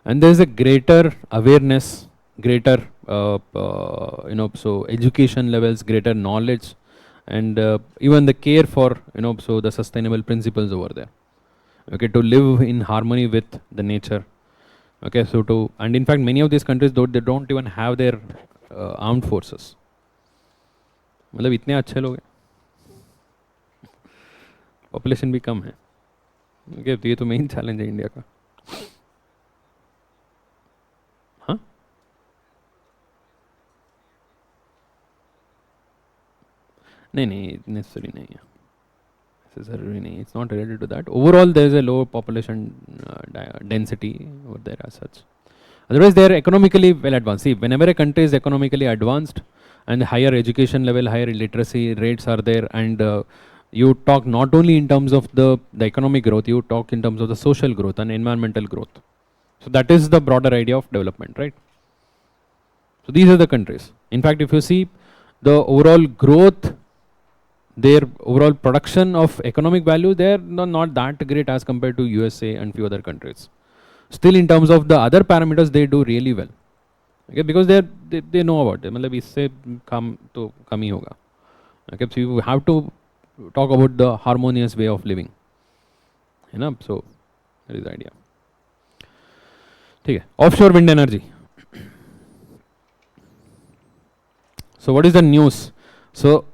And there is a greater awareness, greater, so education levels, greater knowledge, and even the care for, so the sustainable principles over there. Okay, to live in harmony with the nature. Okay, so and in fact many of these countries they don't even have their armed forces. मतलब इतने अच्छे लोग हैं, population भी कम है. Okay, तो ये तो मेन चैलेंज है इंडिया का. हाँ, नहीं necessary नहीं है. Necessarily नहीं. It's not related to that. Overall, there is a low population density over there as such. Otherwise, they are economically well advanced. See, whenever a country is economically advanced and higher education level, higher literacy rates are there, and you talk not only in terms of the economic growth, you talk in terms of the social growth and environmental growth. So that is the broader idea of development, right? So these are the countries. In fact, if you see the overall growth, their overall production of economic value, they are not that great as compared to USA and few other countries. Still, in terms of the other parameters, they do really well. Okay, because they know about it. मतलब इससे कम तो कम ही होगा. Okay, so you have to talk about the harmonious way of living. है ना? So that is the idea. ठीक है. Offshore wind energy. So what is the news? So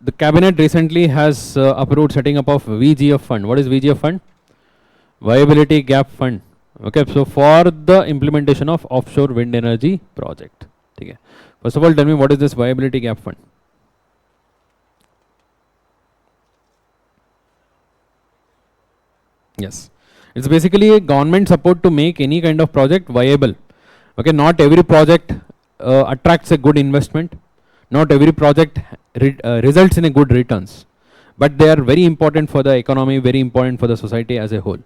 the cabinet recently has approved setting up of VGF fund. What is VGF fund? Viability Gap Fund. Okay, so for the implementation of offshore wind energy project. Okay. First of all, tell me what is this Viability Gap Fund? Yes, it's basically a government support to make any kind of project viable. Okay, not every project attracts a good investment. Not every project results in a good returns, but they are very important for the economy, very important for the society as a whole.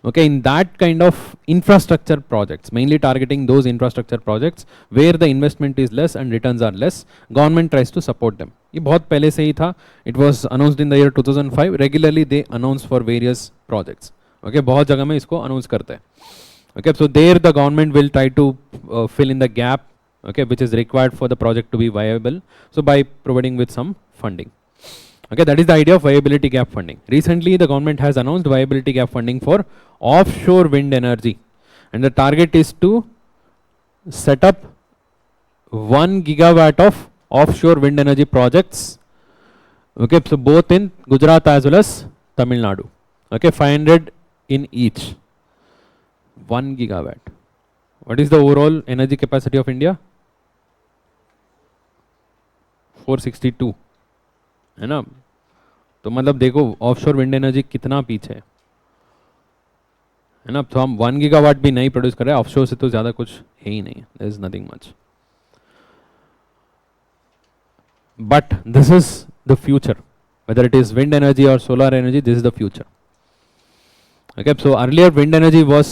Okay, in that kind of infrastructure projects, mainly targeting those infrastructure projects where the investment is less and returns are less, government tries to support them. ये बहुत पहले से ही था. It was announced in the year 2005. Regularly they announce for various projects. Okay, बहुत जगह में इसको announce करते हैं. Okay, so there the government will try to fill in the gap, okay, which is required for the project to be viable. So by providing with some funding. Okay, that is the idea of viability gap funding. Recently, the government has announced viability gap funding for offshore wind energy, and the target is to set up 1 gigawatt of offshore wind energy projects. Okay, so both in Gujarat as well as Tamil Nadu. Okay, 500 in each. 1 gigawatt. What is the overall energy capacity of India? 462 है ना. तो मतलब देखो offshore wind energy कितना पीछे है ना. तो हम 1 गीगावाट भी नहीं प्रोड्यूस कर रहे हैं, ऑफशोर से तो ज़्यादा कुछ है ही नहीं, there is nothing much. But this is the future, whether it is wind energy or solar energy, this is the future. Okay, so earlier wind energy was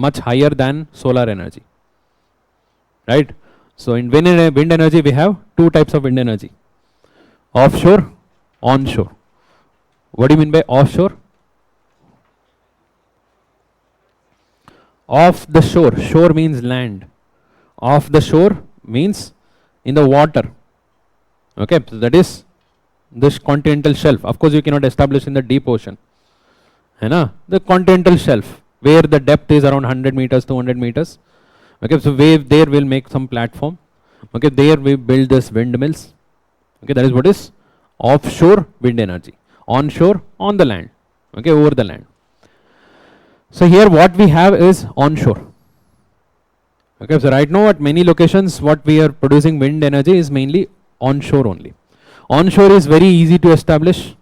much higher than solar energy, right? So in wind energy we have two types of wind energy: offshore, onshore. What do you mean by offshore? Off the shore, shore means land. Off the shore means in the water. Okay, so that is this continental shelf. Of course you cannot establish in the deep ocean, है ना. The continental shelf where the depth is around 100 meters, 200 meters. Okay, so there will make some platform. Okay, there we build this windmills. Okay, that is what is offshore wind energy. Onshore, on the land. Okay, over the land. So here what we have is onshore. Okay, so right now at many locations what we are producing wind energy is mainly onshore only. Onshore is very easy to establish.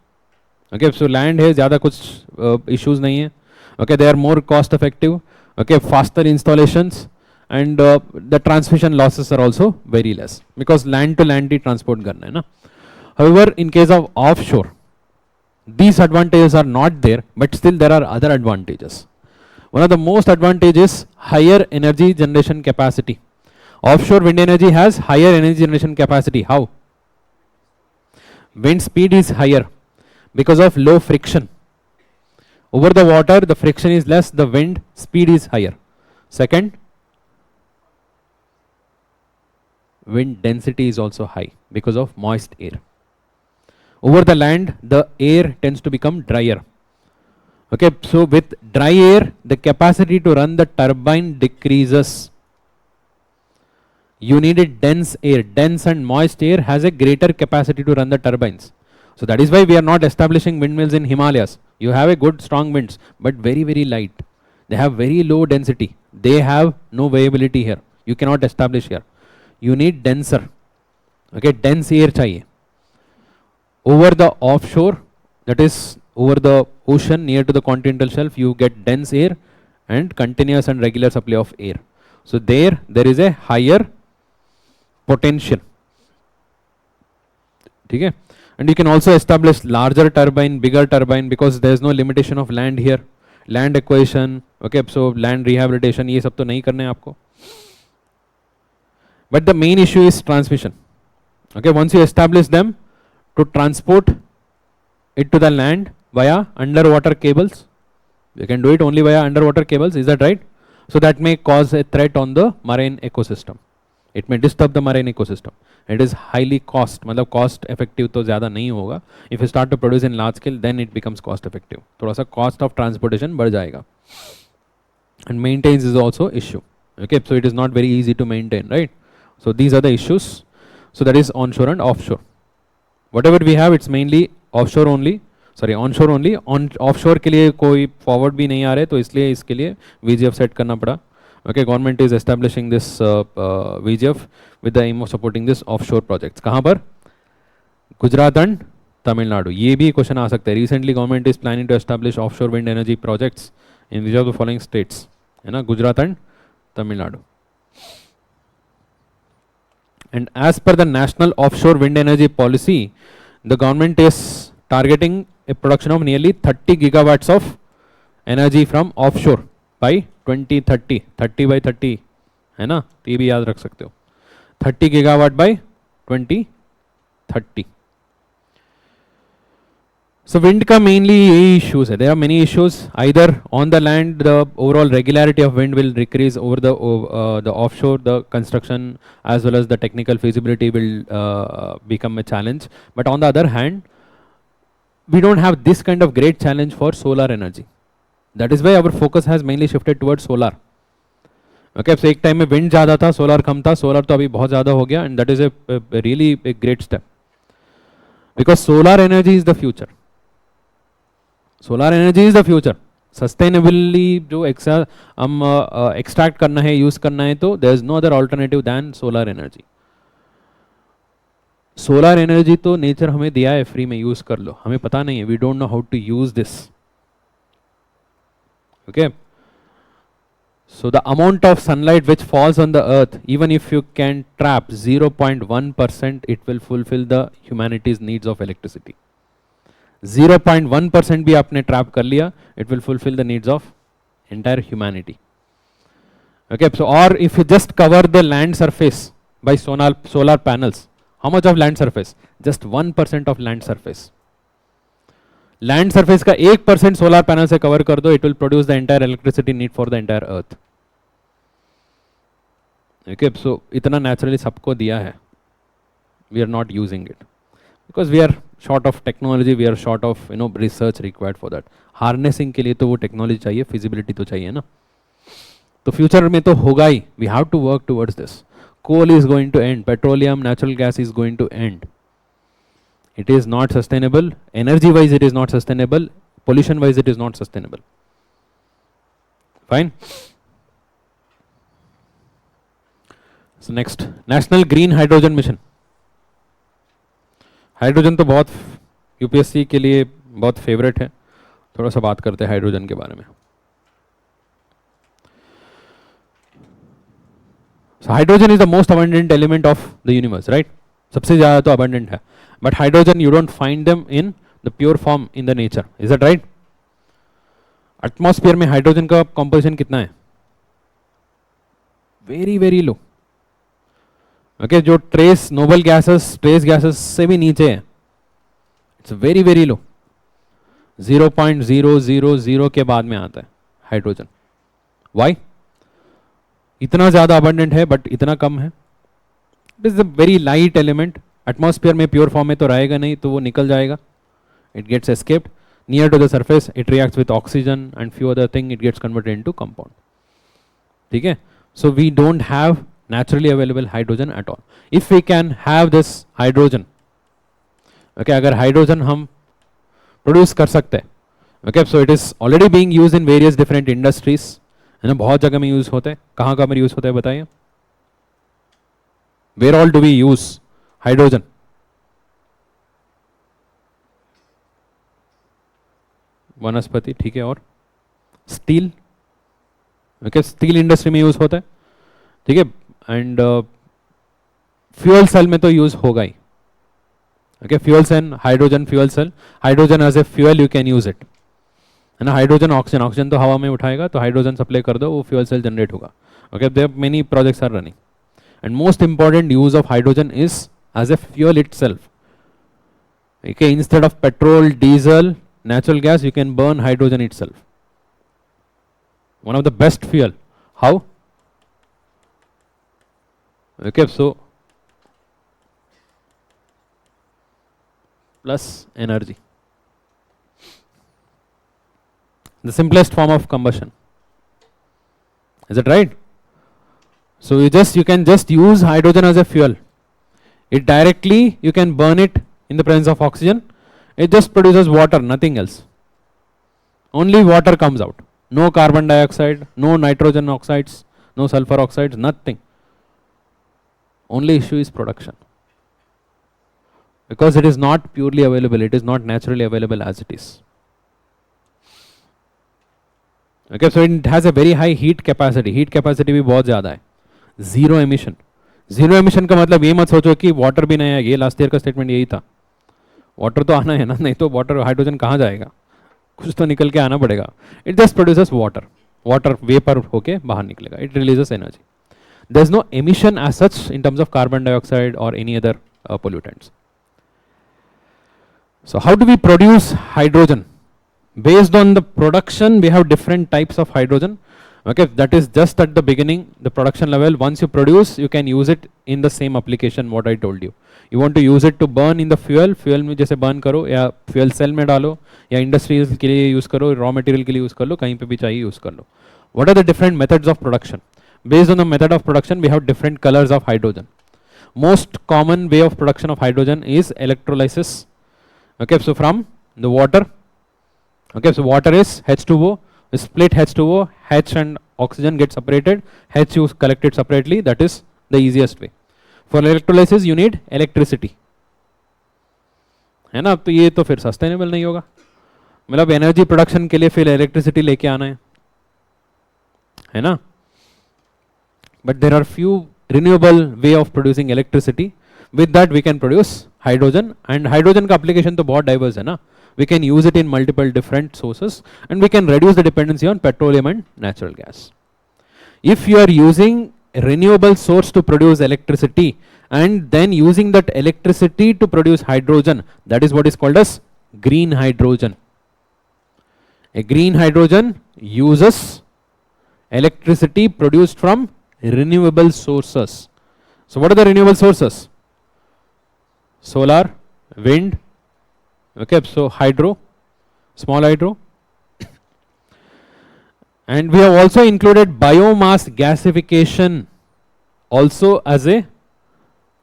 Okay, so land है, ज़्यादा कुछ issues नहीं है. Okay, they are more cost effective. Okay, faster installations and the transmission losses are also very less because land to land he transport करना है ना. However, in case of offshore, these advantages are not there, but still there are other advantages. One of the most advantages is higher energy generation capacity. Offshore wind energy has higher energy generation capacity. How? Wind speed is higher because of low friction. Over the water, the friction is less, the wind speed is higher. Second, wind density is also high because of moist air. Over the land, the air tends to become drier. Okay, so with dry air, the capacity to run the turbine decreases. You need a dense air. Dense and moist air has a greater capacity to run the turbines. So that is why we are not establishing windmills in Himalayas. You have a good strong winds, but very, very light. They have very low density. They have no viability here. You cannot establish here. You need denser. Okay, dense air chahiye. Over the offshore, that is over the ocean near to the continental shelf, you get dense air and continuous and regular supply of air. So there is a higher potential. Okay? And you can also establish larger turbine, bigger turbine, because there is no limitation of land here. Land acquisition, okay, so land rehabilitation, ये सब तो नहीं करने आपको. But the main issue is transmission. Okay, once you establish them, to transport it to the land via underwater cables, you can do it only via underwater cables. Is that right? So that may cause a threat on the marine ecosystem. It may disturb the marine ecosystem. It is highly cost, मतलब cost effective तो ज़्यादा नहीं होगा. If you start to produce in large scale, then it becomes cost effective. थोड़ा सा cost of transportation बढ़ जाएगा. And maintenance is also issue. Okay, so it is not very easy to maintain, right? So these are the issues. So that is onshore and offshore. Whatever we have, it's mainly offshore only. Sorry, onshore only. On offshore के लिए कोई forward भी नहीं आ रहे, तो इसलिए इसके लिए VGF set करना पड़ा. Okay, government is establishing this VGF with the aim of supporting this offshore projects. कहाँ पर? गुजरात and तमिलनाडु. ये भी क्वेश्चन आ सकता है. Recently, government is planning to establish offshore wind energy projects in which of the following states? है ना, Gujarat and Tamil Nadu. And as per the National Offshore Wind Energy Policy, the government is targeting a production of nearly 30 gigawatts of energy from offshore by 2030. 30 by 30 है ना, तो ये भी याद रख सकते हो. 30 gigawatt by 2030. So wind का mainly यही issues है. There are many issues. Either on the land, the overall regularity of wind will decrease. Over the offshore, the construction as well as the technical feasibility will become a challenge. But on the other hand, we don't have this kind of great challenge for solar energy. That is why our focus has mainly shifted towards solar. Okay, so एक time में wind ज़्यादा था, solar कम था. Solar तो अभी बहुत ज़्यादा हो गया, and that is a really a great step. Because solar energy is the future. Solar energy is the future. Sustainably जो हम एक्सट्रैक्ट करना है, यूज करना है, तो there is no other alternative than solar energy. Solar energy तो nature हमें दिया है फ्री में, यूज कर लो, हमें पता नहीं है, we don't know how to use this. Okay, so the amount of sunlight which falls on the earth, even if you can trap 0.1%, it will fulfill the humanity's needs of electricity. 0.1% भी आपने trap कर लिया, it will fulfill the needs of entire humanity. Okay, so or if you just cover the land surface by solar panels, how much of land surface? Just 1% of land surface. Land surface का 1% solar panel से cover कर दो, it will produce the entire electricity need for the entire earth. Okay, so इतना naturally सबको दिया है, we are not using it because we are short of technology, we are short of research required for that. Harnessing के लिए तो वो technology चाहिए, feasibility तो चाहिए ना. तो फ्यूचर में तो होगा ही, we have to work towards this. Coal is going to end, petroleum, natural gas is going to end. It is not sustainable. Energy wise it is not sustainable. Pollution wise it is not sustainable. Fine. So next, National Green Hydrogen Mission. Hydrogen तो बहुत UPSC के लिए बहुत favourite है. थोड़ा सा बात करते हैं हाइड्रोजन के बारे में. So hydrogen is the most abundant element of the universe, right? सबसे ज़्यादा तो abundant है. But hydrogen you don't find them in the pure form in the nature. Is that right? Atmosphere में hydrogen का composition कितना है? Very very low. Okay, जो trace noble gases से भी नीचे है. It's very very low. 0.000 के बाद में आता है hydrogen. Why? इतना ज़्यादा abundant है but इतना कम है. It is a very light element. Atmosphere में प्योर फॉर्म में तो रहेगा नहीं, तो वो निकल जाएगा. It gets escaped near to the surface, it reacts with oxygen and few other thing, it gets converted into compound. ठीक है, so we don't have naturally available hydrogen at all. If we can have this hydrogen, okay, अगर hydrogen हम produce कर सकते हैं, ओके, so it is already being used in various different industries, है ना, बहुत जगह में यूज होते हैं. कहाँ कहाँ में यूज होता है बताइए. Where all do we use hydrogen? वनस्पति, ठीक है, और स्टील, ओके, स्टील इंडस्ट्री में यूज होता है. ठीक है, एंड फ्यूल सेल में तो यूज होगा ही. Okay, fuel cell, hydrogen fuel cell, hydrogen as a fuel you can use it, है ना. हाइड्रोजन ऑक्सीजन, ऑक्सीजन तो हवा में उठाएगा, तो हाइड्रोजन सप्लाई कर दो, वो फ्यूल सेल जनरेट होगा. Okay, there many projects are running and most important use of hydrogen is as a fuel itself. Okay, instead of petrol, diesel, natural gas, you can burn hydrogen itself. One of the best fuel. How? Okay, so plus energy. The simplest form of combustion. Is it right? So you can just use hydrogen as a fuel. It directly, you can burn it in the presence of oxygen. It just produces water, nothing else. Only water comes out. No carbon dioxide, no nitrogen oxides, no sulfur oxides, nothing. Only issue is production. Because it is not purely available, it is not naturally available as it is. Okay, so it has a very high heat capacity. Heat capacity भी बहुत ज़्यादा है. Zero emission. Zero emission का मतलब ये मत सोचो कि वाटर भी नहीं है. ये लास्ट ईयर का स्टेटमेंट यही था. वाटर तो आना है ना, नहीं तो वाटर हाइड्रोजन कहाँ जाएगा, कुछ तो निकल के आना पड़ेगा. It just produces water, water vapour होके बाहर निकलेगा. It releases energy. There is no emission as such in terms of carbon dioxide और any other pollutants. So how do we produce hydrogen? Based on the production, we have different types of hydrogen. Okay, that is just at the beginning, the production level. Once you produce, you can use it in the same application what I told you. You want to use it to burn in the fuel. Fuel में जैसे burn करो या fuel cell में डालो या industries के लिए use करो, raw material के लिए use कर लो, कहीं पे भी चाहिए use कर लो. What are the different methods of production? Based on the method of production, we have different colors of hydrogen. Most common way of production of hydrogen is electrolysis. Okay, so from the water. Okay, so water is H2O, split H2O, H and oxygen get separated, H you collect it separately, that is the easiest way. For electrolysis you need electricity. है ना, तो ये तो फिर sustainable नहीं होगा, मतलब energy production के लिए फिर इलेक्ट्रिसिटी लेके आना है ना. But there are few renewable way of producing electricity. With that we can produce hydrogen, and hydrogen का एप्लीकेशन तो बहुत डाइवर्स है ना. We can use it in multiple different sources, and we can reduce the dependency on petroleum and natural gas. If you are using a renewable source to produce electricity and then using that electricity to produce hydrogen, that is what is called as green hydrogen. A green hydrogen uses electricity produced from renewable sources. So what are the renewable sources? Solar, wind, okay, so hydro, small hydro. And we have also included biomass gasification also as a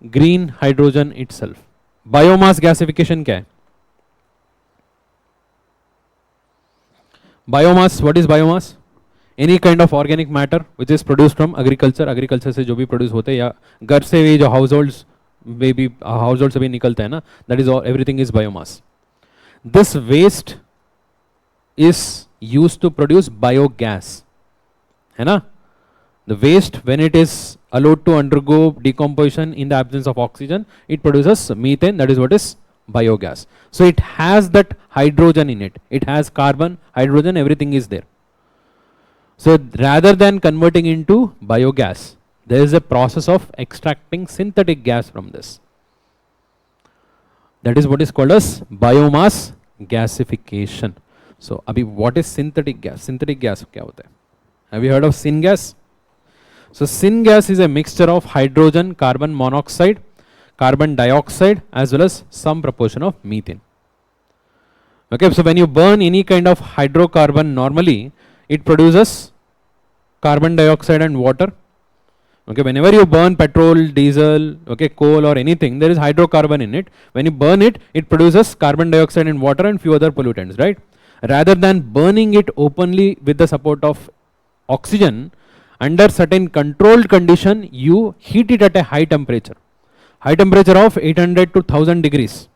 green hydrogen itself. Biomass gasification क्या है? Biomass, what is biomass? Any kind of organic matter which is produced from agriculture. Agriculture से जो भी produce होते हैं, या घर से भी जो households में भी household से भी निकलता है ना, that is all, everything is biomass. This waste is used to produce biogas, है ना. The waste, when it is allowed to undergo decomposition in the absence of oxygen, it produces methane, that is what is biogas. So it has that hydrogen in it. It has carbon, hydrogen, everything is there. So rather than converting into biogas, there is a process of extracting synthetic gas from this. That is what is called as biomass gasification. So abhi what is synthetic gas? Synthetic gas kya hota hai? Have you heard of syngas? So syngas is a mixture of hydrogen, carbon monoxide, carbon dioxide, as well as some proportion of methane. Okay, so when you burn any kind of hydrocarbon normally, it produces carbon dioxide and water. Okay, whenever you burn petrol, diesel, okay, coal or anything, there is hydrocarbon in it. When you burn it, it produces carbon dioxide and water and few other pollutants, right? Rather than burning it openly with the support of oxygen, under certain controlled condition, you heat it at a high temperature of 800 to 1000 degrees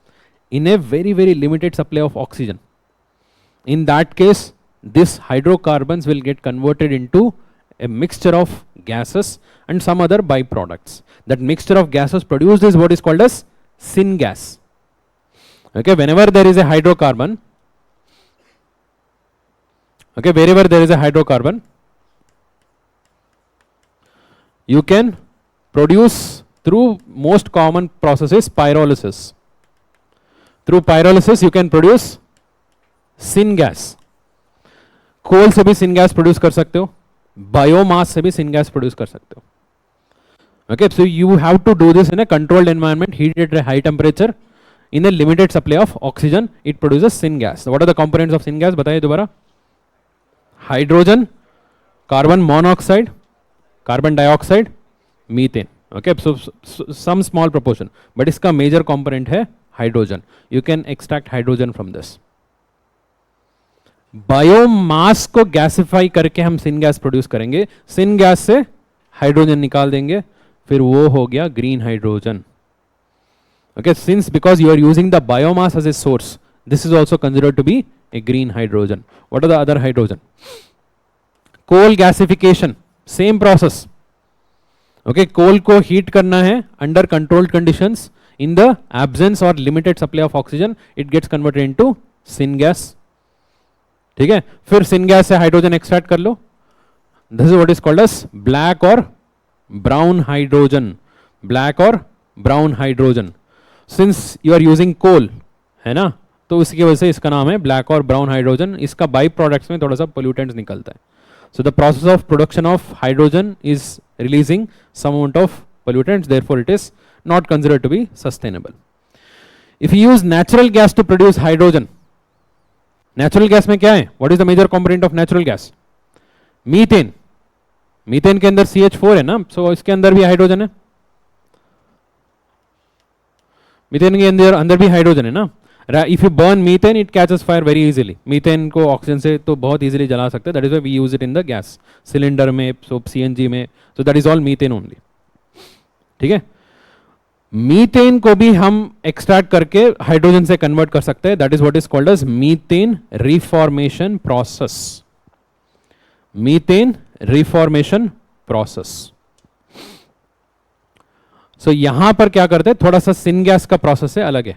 in a very, very limited supply of oxygen. In that case, these hydrocarbons will get converted into a mixture of gases and some other byproducts. That mixture of gases produced is what is called as syngas. Okay, whenever there is a hydrocarbon, okay, wherever there is a hydrocarbon, you can produce through most common process is pyrolysis. Through pyrolysis you can produce syngas. कोल से भी syngas produce कर सकते हो, biomass से भी syngas produce कर सकते हो. Okay, so you have to do this in a controlled environment, heated at a high temperature, in a limited supply of oxygen. It produces syngas. What are the components of syngas? बताइए दोबारा. Hydrogen, carbon monoxide, carbon dioxide, methane. Okay, so some small proportion, but इसका major component है hydrogen. You can extract hydrogen from this. Biomass को gasify करके हम syngas produce करेंगे, syngas से hydrogen निकाल देंगे, फिर वो हो गया green hydrogen. Okay, since because you are using the biomass as a source, this is also considered to be a green hydrogen. What are the other hydrogen? Coal gasification, same process. Okay, coal को heat करना है under controlled conditions, in the absence और limited supply of oxygen, it gets converted into syngas. ठीक है, फिर सिनगैस से hydrogen extract कर लो. This is what is called as black और ब्राउन हाइड्रोजन. ब्लैक और brown hydrogen, since you are using coal, है ना, तो इसकी वजह से इसका नाम है ब्लैक और ब्राउन हाइड्रोजन. इसका बाई प्रोडक्ट्स में थोड़ा सा पोल्यूटेंट्स निकलता है. So the process of production of hydrogen is releasing some amount of pollutants, therefore it is not considered to be sustainable. If you use natural gas to produce hydrogen, natural gas में क्या है? What is the major component of natural gas? Methane. Methane के अंदर CH4 है ना, सो इसके अंदर भी हाइड्रोजन है. मीथेन के अंदर भी हाइड्रोजन है ना. If you burn methane, it catches fire very easily. Methane को ऑक्सीजन से तो बहुत इजीली जला सकते हैं. That is why we use it in the gas cylinder में, सो CNG में, so that is all methane only. ठीक है, मीथेन को भी हम एक्सट्रैक्ट करके हाइड्रोजन से कन्वर्ट कर सकते हैं. That is what is called as methane reformation process. Methane reformation process. So यहां पर क्या करते हैं, थोड़ा सा सिन गैस का प्रोसेस से अलग है.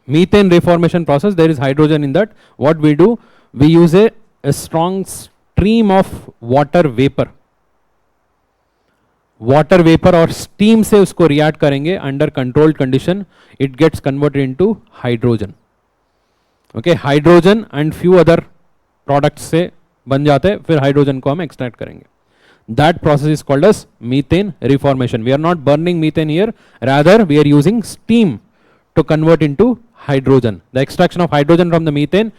Methane reformation process, there is hydrogen in that. What we do, we use a strong stream of water vapour. Water vapour और स्टीम से उसको रिएक्ट करेंगे under controlled condition. It gets converted into hydrogen. Okay, hydrogen and few other products से बन जाते हैं. फिर hydrogen को हम एक्सट्रैक्ट करेंगे. That process is called as methane reformation. We are not burning methane here, rather we are using steam to convert into hydrogen. The extraction of hydrogen from the methane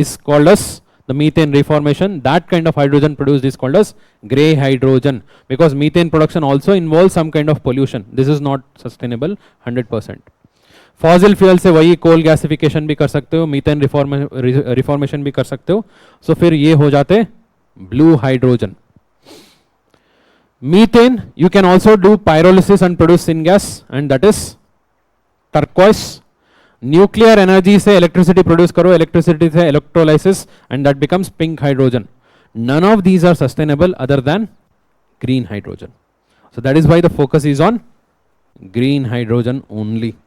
is called as the methane reformation. That kind of hydrogen produced is called as grey hydrogen, because methane production also involves some kind of pollution. This is not sustainable 100%. Fossil fuel से वही coal gasification भी कर सकते हो, methane reformation भी कर सकते हो. सो फिर ये हो जाते blue hydrogen. Methane, you can also do pyrolysis and produce syngas, and that is turquoise. Nuclear energy से electricity produce करो, electricity से electrolysis, and that becomes pink hydrogen. None of these are sustainable other than green hydrogen. So that is why the focus is on green hydrogen only.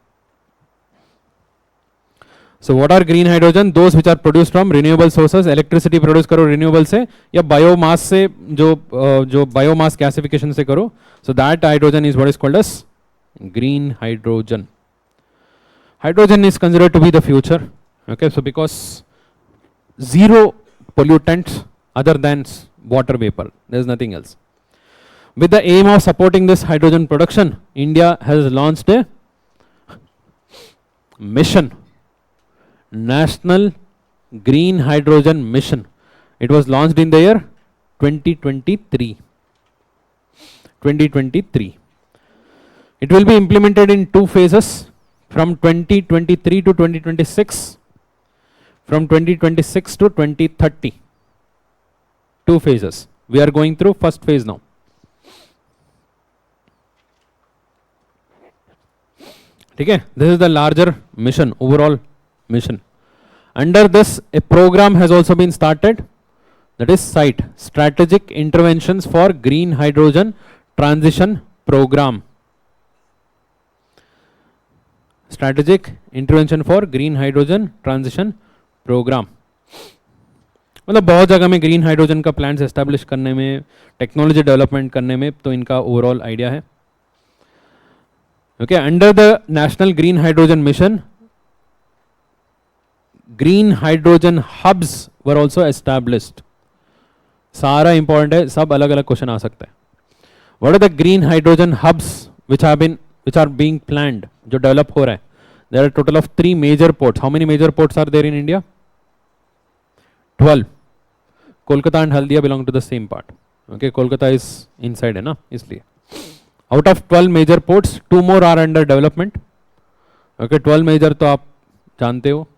So what are green hydrogen? Those which are produced from renewable sources. Electricity produce करो renewable से, या biomass से, जो biomass gasification से करो. So that hydrogen is what is called as green hydrogen. Hydrogen is considered to be the future. Okay, so because zero pollutants other than water vapor, there is nothing else. With the aim of supporting this hydrogen production, India has launched a mission. National Green Hydrogen Mission. It was launched in the year 2023. 2023. It will be implemented in 2 phases from 2023 to 2026, from 2026 to 2030. 2 phases. We are going through first phase now. Okay, this is the larger mission, overall mission. Under this, a program has also been started, that is SITE, Strategic Interventions for Green Hydrogen Transition Program. Strategic Intervention for Green Hydrogen Transition Program. मतलब बहुत जगह में green hydrogen का plants establish करने में, technology development करने में, तो इनका ओवरऑल आइडिया है. Okay, under the national green hydrogen mission, green hydrogen hubs were also established. सारा इंपॉर्टेंट है, सब अलग अलग क्वेश्चन आ सकता है. What are the green hydrogen hubs which are being planned, जो डेवलप हो रहा है? There are a total of 3 major ports. How many major ports are there in India? 12. Kolkata and Haldia belong to the same part. Okay, Kolkata is inside है ना, इसलिए. Out of 12 major ports, 2 more are under development. Okay, 12 major तो आप जानते हो,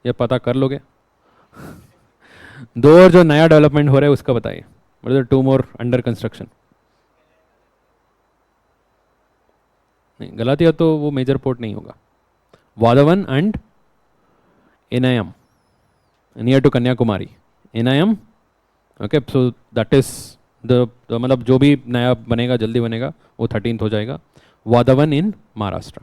ये पता कर लोगे. 2 और जो नया डेवलपमेंट हो रहा है उसका बताइए. मतलब 2 more अंडर कंस्ट्रक्शन. नहीं, गलातिया तो वो मेजर पोर्ट नहीं होगा. Vadhavan and Enayam near to Kanyakumari. Enayam, okay, so that is the मतलब जो भी नया बनेगा, जल्दी बनेगा, वो 13th हो जाएगा. वाधवन इन Maharashtra.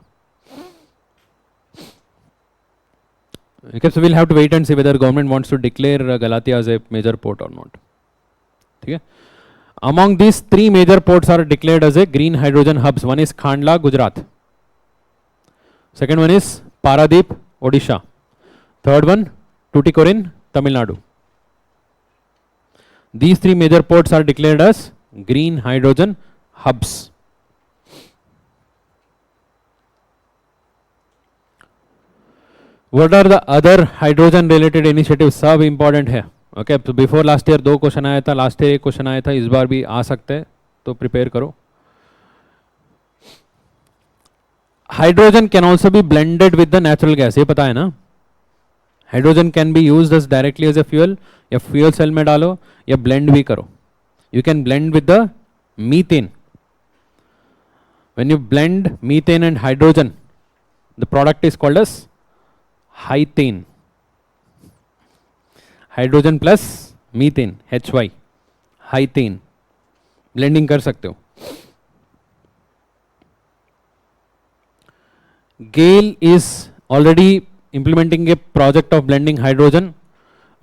Okay, so we'll have to wait and see whether government wants to declare Galatia as a major port or not. Okay. Among these 3 major ports are declared as a green hydrogen hubs. One is Khandla, Gujarat. Second one is Paradeep, Odisha. Third one, Tuticorin, Tamil Nadu. These 3 major ports are declared as green hydrogen hubs. What are the other hydrogen related initiatives? सब important है. Okay, तो before last year 2 question आया था, last year 1 question आया था, इस बार भी आ सकते हैं, तो प्रिपेयर करो. Hydrogen can also be blended with the natural gas, ये पता है ना. Hydrogen can be used as directly as a fuel, या फ्यूल सेल में डालो, या ब्लेंड भी करो. You can blend with the methane. When you blend methane and hydrogen, the product is called as hythane. Hydrogen plus methane, HY, hythane. Blending कर सकते हो. GAIL is already implementing a project of blending hydrogen.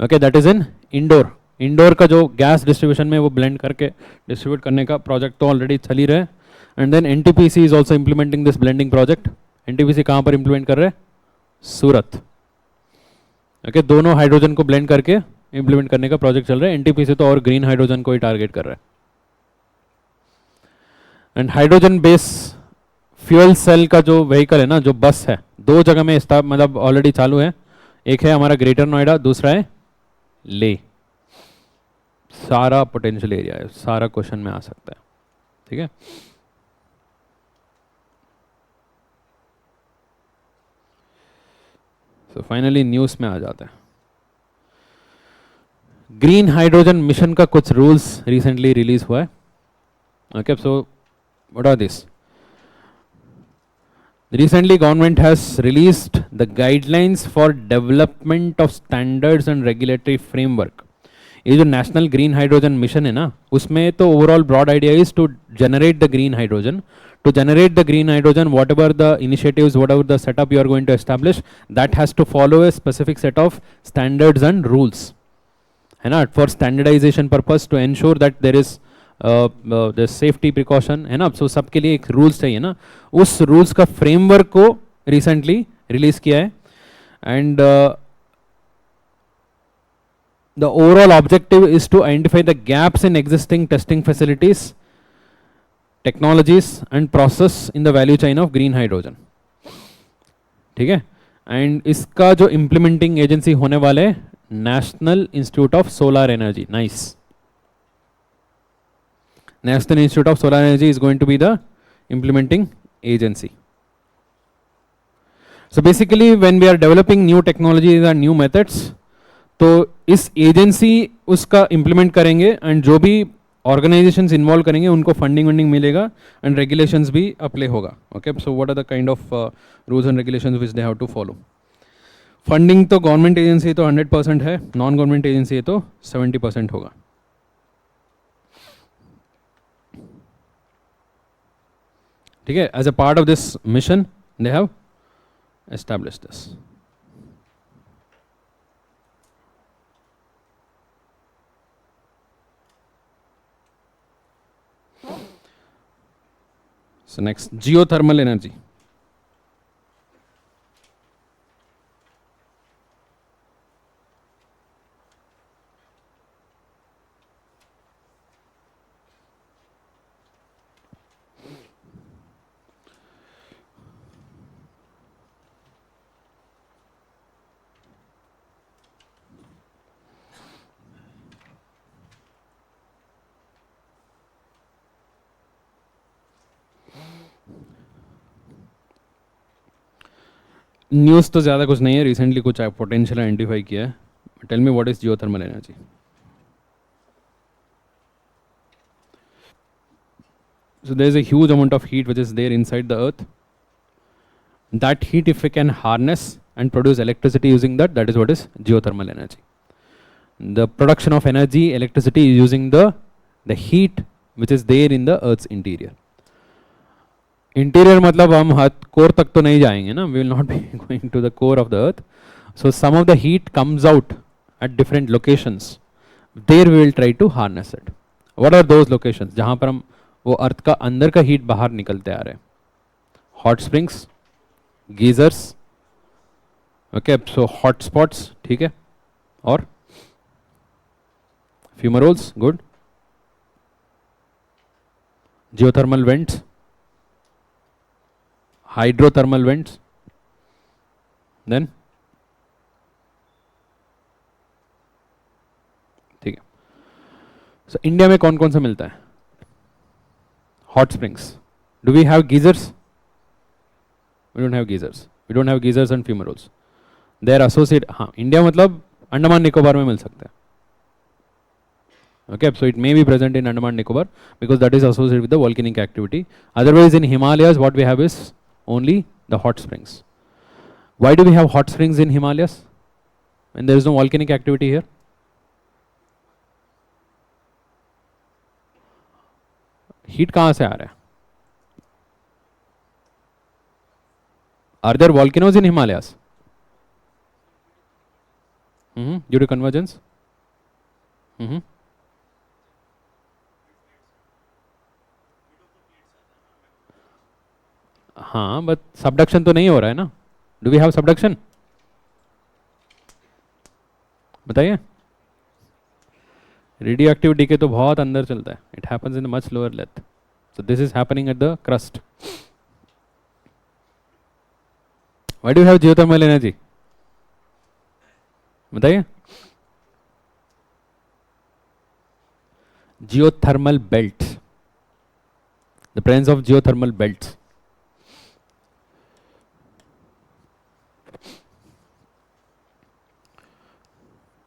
Okay, that is in Indore. Indoor का जो gas distribution में वो blend करके distribute करने का प्रोजेक्ट तो ऑलरेडी चल ही रहा है. And then NTPC is also implementing this blending project. NTPC कहाँ पर इंप्लीमेंट कर रहे हैं? सूरत. ओके, दोनों हाइड्रोजन को ब्लेंड करके इंप्लीमेंट करने का प्रोजेक्ट चल रहा है. एनटीपीसी तो और ग्रीन हाइड्रोजन को ही टारगेट कर रहा है. And hydrogen base fuel cell का जो व्हीकल है ना, जो बस है, दो जगह में मतलब ऑलरेडी चालू है. एक है हमारा ग्रेटर नोएडा, दूसरा है ले. सारा पोटेंशियल एरिया है, सारा क्वेश्चन में आ सकता है. ठीक है. तो फाइनली न्यूज़ में आ जाते हैं. ग्रीन हाइड्रोजन मिशन का कुछ रूल्स रिसेंटली रिलीज हुआ है. Okay, so what are this? Recently, government has released the guidelines for development of standards and regulatory framework. ये जो नेशनल ग्रीन हाइड्रोजन मिशन है ना, उसमें तो overall broad idea is to generate the green hydrogen. To generate the green hydrogen, whatever the initiatives, whatever the setup you are going to establish, that has to follow a specific set of standards and rules. है ना, for standardization purpose, to ensure that there is the safety precaution, है ना. so सबके लिए एक rules चाहिए ना. उस रूल्स का फ्रेमवर्क को रिसेंटली रिलीज किया है. And the overall objective is to identify the gaps in existing testing facilities, technologies and process in the value chain of green hydrogen. ठीक है. एंड इसका जो implementing agency होने वाले national institute of solar energy. Nice. National Institute of Solar Energy is going to be the implementing agency. So basically, when we are developing new technologies and new methods, तो इस agency उसका implement करेंगे and जो भी organisations involve करेंगे उनको funding मिलेगा and regulations भी अप्लाई होगा. Okay, so what are the kind of rules and regulations which they have to follow. Funding तो गवर्नमेंट एजेंसी तो 100% है, नॉन गवर्नमेंट एजेंसी है तो 70% होगा. ठीक है. As a part of this mission they have established this. So next, geothermal energy. News तो ज़्यादा कुछ नहीं है. रिसेंटली कुछ पोटेंशियल आइडेंटिफाई किया है. Tell me what is geothermal energy. So there is a huge amount of heat which is there inside the earth. That heat, if we can harness and produce electricity using that, that is what is geothermal energy. The production of energy, electricity is using the heat which is there in the earth's interior. Interior मतलब हम core तक तो नहीं जाएंगे ना. We will not be going to the core of the earth. So some of the heat comes out at different locations. There we will try to harness it. What are those locations जहाँ पर हम वो अर्थ का अंदर का heat बाहर निकलते आ रहे हैं? Hot springs, geysers, okay, so hot spots. ठीक है. और fumaroles. Good. Geothermal vents, hydrothermal vents. Then ठीक है. सो इंडिया में कौन कौन सा मिलता है? Hot springs. Do we have geysers? We don't have geysers. We don't have geysers and fumaroles. They are associate. हाँ, इंडिया मतलब अंडमान निकोबार में मिल सकता है. Okay, so it may be present in Andaman Nicobar because that is associated with the volcanic activity. Otherwise, in Himalayas, what we have is only the hot springs. Why do we have hot springs in Himalayas? And there is no volcanic activity here. Heat कहाँ से आ रहा है? Are there volcanoes in Himalayas? Due to convergence? हाँ, but subduction तो नहीं हो रहा है ना? Do we have subduction? बताइए. Radioactive decay तो बहुत अंदर चलता है. It happens in a much lower depth. So this is happening at the crust. Why do you have geothermal energy? बताइए. Geothermal belts. The presence of geothermal belts.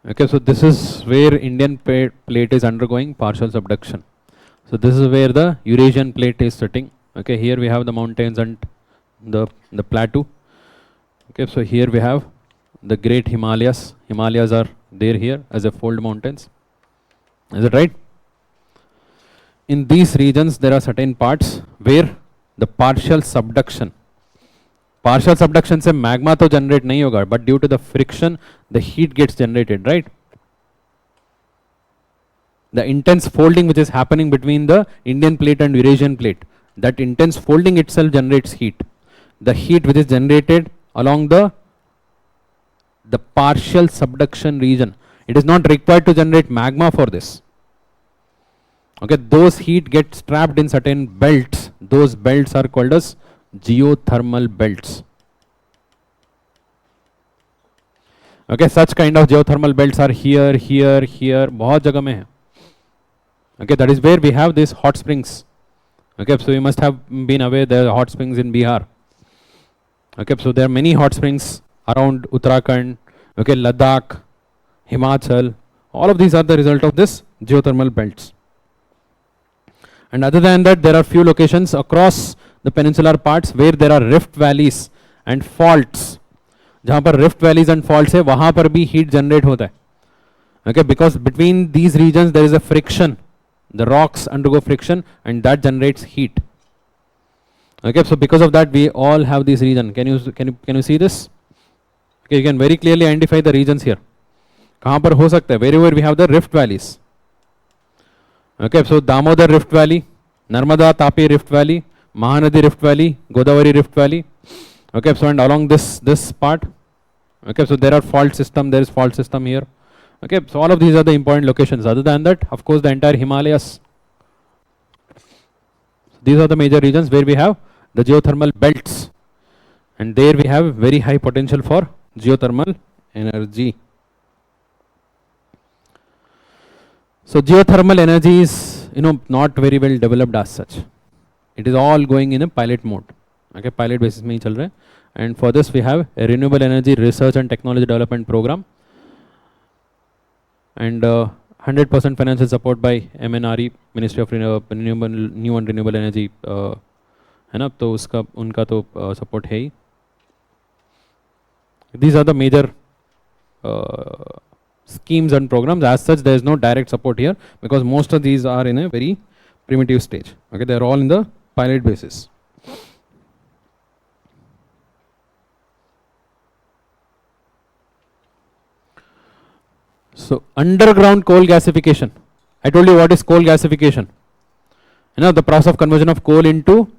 Okay, so this is where Indian plate is undergoing partial subduction. So this is where the Eurasian plate is sitting. Okay, here we have the mountains and the plateau. Okay, so here we have the great Himalayas. Himalayas are there here as a fold mountains. Is it right? In these regions, there are certain parts where the partial subduction से magma तो generate नहीं होगा, but due to the friction, the heat gets generated, right? The intense folding which is happening between the Indian plate and Eurasian plate, that intense folding itself generates heat. The heat which is generated along the partial subduction region, it is not required to generate magma for this. Okay, those heat get trapped in certain belts. Those belts are called as geothermal belts. Okay, such kind of geothermal belts are here, बहुत जगह में है. Okay, that is where we have these hot springs. Okay, so you must have been aware there are hot springs in Bihar. Okay, so there are many hot springs around Uttarakhand, okay, Ladakh, Himachal. All of these are the result of this geothermal belts. And other than that, there are few locations across the peninsular parts where there are rift valleys and faults. जहाँ पर rift valleys and faults है, वहाँ पर भी heat generate होता है. Okay, because between these regions there is a friction. The rocks undergo friction and that generates heat. Okay, so because of that we all have this region. Can you see this? Okay, you can very clearly identify the regions here. कहाँ पर हो सकता है? Wherever we have the rift valleys. Okay, so Damodar Rift Valley, Narmada Tapi Rift Valley, Mahanadi Rift Valley, Godavari Rift Valley. Okay, so and along this part. Okay, so there are fault system. There is fault system here. Okay, so all of these are the important locations. Other than that, of course, the entire Himalayas. These are the major regions where we have the geothermal belts, and there we have very high potential for geothermal energy. So geothermal energy is, not very well developed as such. It is all going in a pilot mode. Okay, pilot basis में ही चल रहे हैं. And for this we have a renewable energy research and technology development program. And 100% financial support by MNRE, Ministry of Renewable New and Renewable Energy. है ना, तो उसका उनका तो support है ही. These are the major schemes and programs. As such, there is no direct support here because most of these are in a very primitive stage. Okay, they are all in the pilot basis. So underground coal gasification. I told you what is coal gasification. The process of conversion of coal into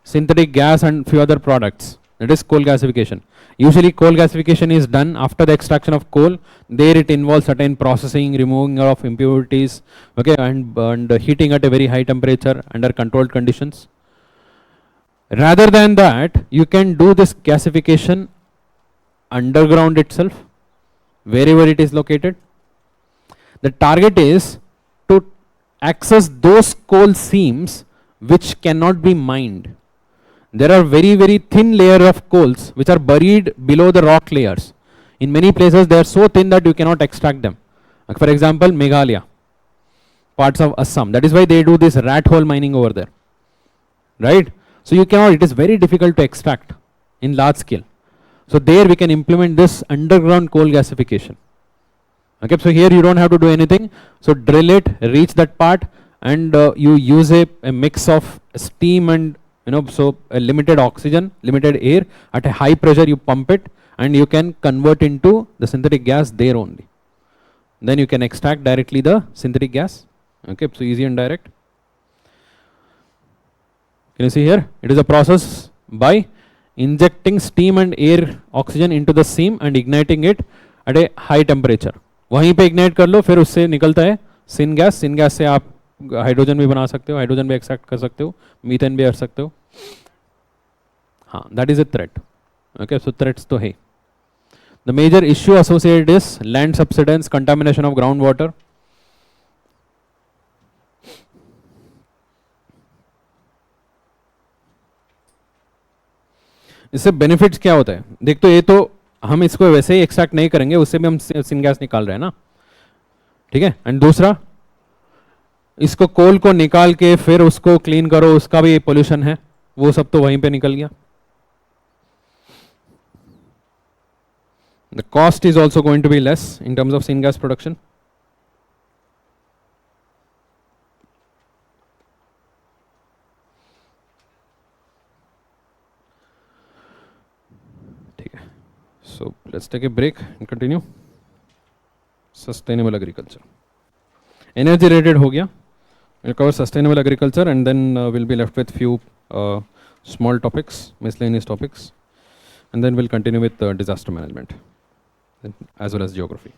synthetic gas and few other products. That is coal gasification. Usually coal gasification is done after the extraction of coal. There it involves certain processing, removing of impurities, okay, and heating at a very high temperature under controlled conditions. Rather than that, you can do this gasification underground itself, wherever it is located. The target is to access those coal seams which cannot be mined. There are very, very thin layer of coals which are buried below the rock layers. In many places they are so thin that you cannot extract them. Like for example, Meghalaya. parts of Assam. That is why they do this rat hole mining over there, right? So you cannot, it is very difficult to extract in large scale. So there we can implement this underground coal gasification. Okay, so here you don't have to do anything. So drill it, reach that part, and you use a mix of steam and so a limited oxygen, limited air at a high pressure. You pump it, and you can convert into the synthetic gas there only. Then you can extract directly the synthetic gas. Okay, so easy and direct. Can you see here? It is a process by injecting steam and air oxygen into the seam and igniting it at a high temperature. वहीं पे ignite कर लो, फिर उससे निकलता है syn gas. Syn gas से आप hydrogen भी बना सकते हो, हाइड्रोजन भी एक्सट्रैक्ट कर सकते हो, मीथेन भी कर सकते हो. हाँ, that is a threat. Okay, so threats तो है. The major issue associated is land subsidence, contamination of groundwater. इससे बेनिफिट्स क्या होता है? देख, तो ये तो हम इसको वैसे ही एक्सट्रैक्ट नहीं करेंगे, उससे भी हम सिन गैस निकाल रहे हैं ना, ठीक है. एंड दूसरा, इसको कोल को निकाल के फिर उसको क्लीन करो, उसका भी पोल्यूशन है, वो सब तो वहीं पे निकल गया. The cost is also going to be less in terms of syngas production. So let's take a break and continue. Sustainable agriculture. Energy rated ho gaya. We'll cover sustainable agriculture, and then we'll be left with few small topics, miscellaneous topics, and then we'll continue with disaster management as well as geography.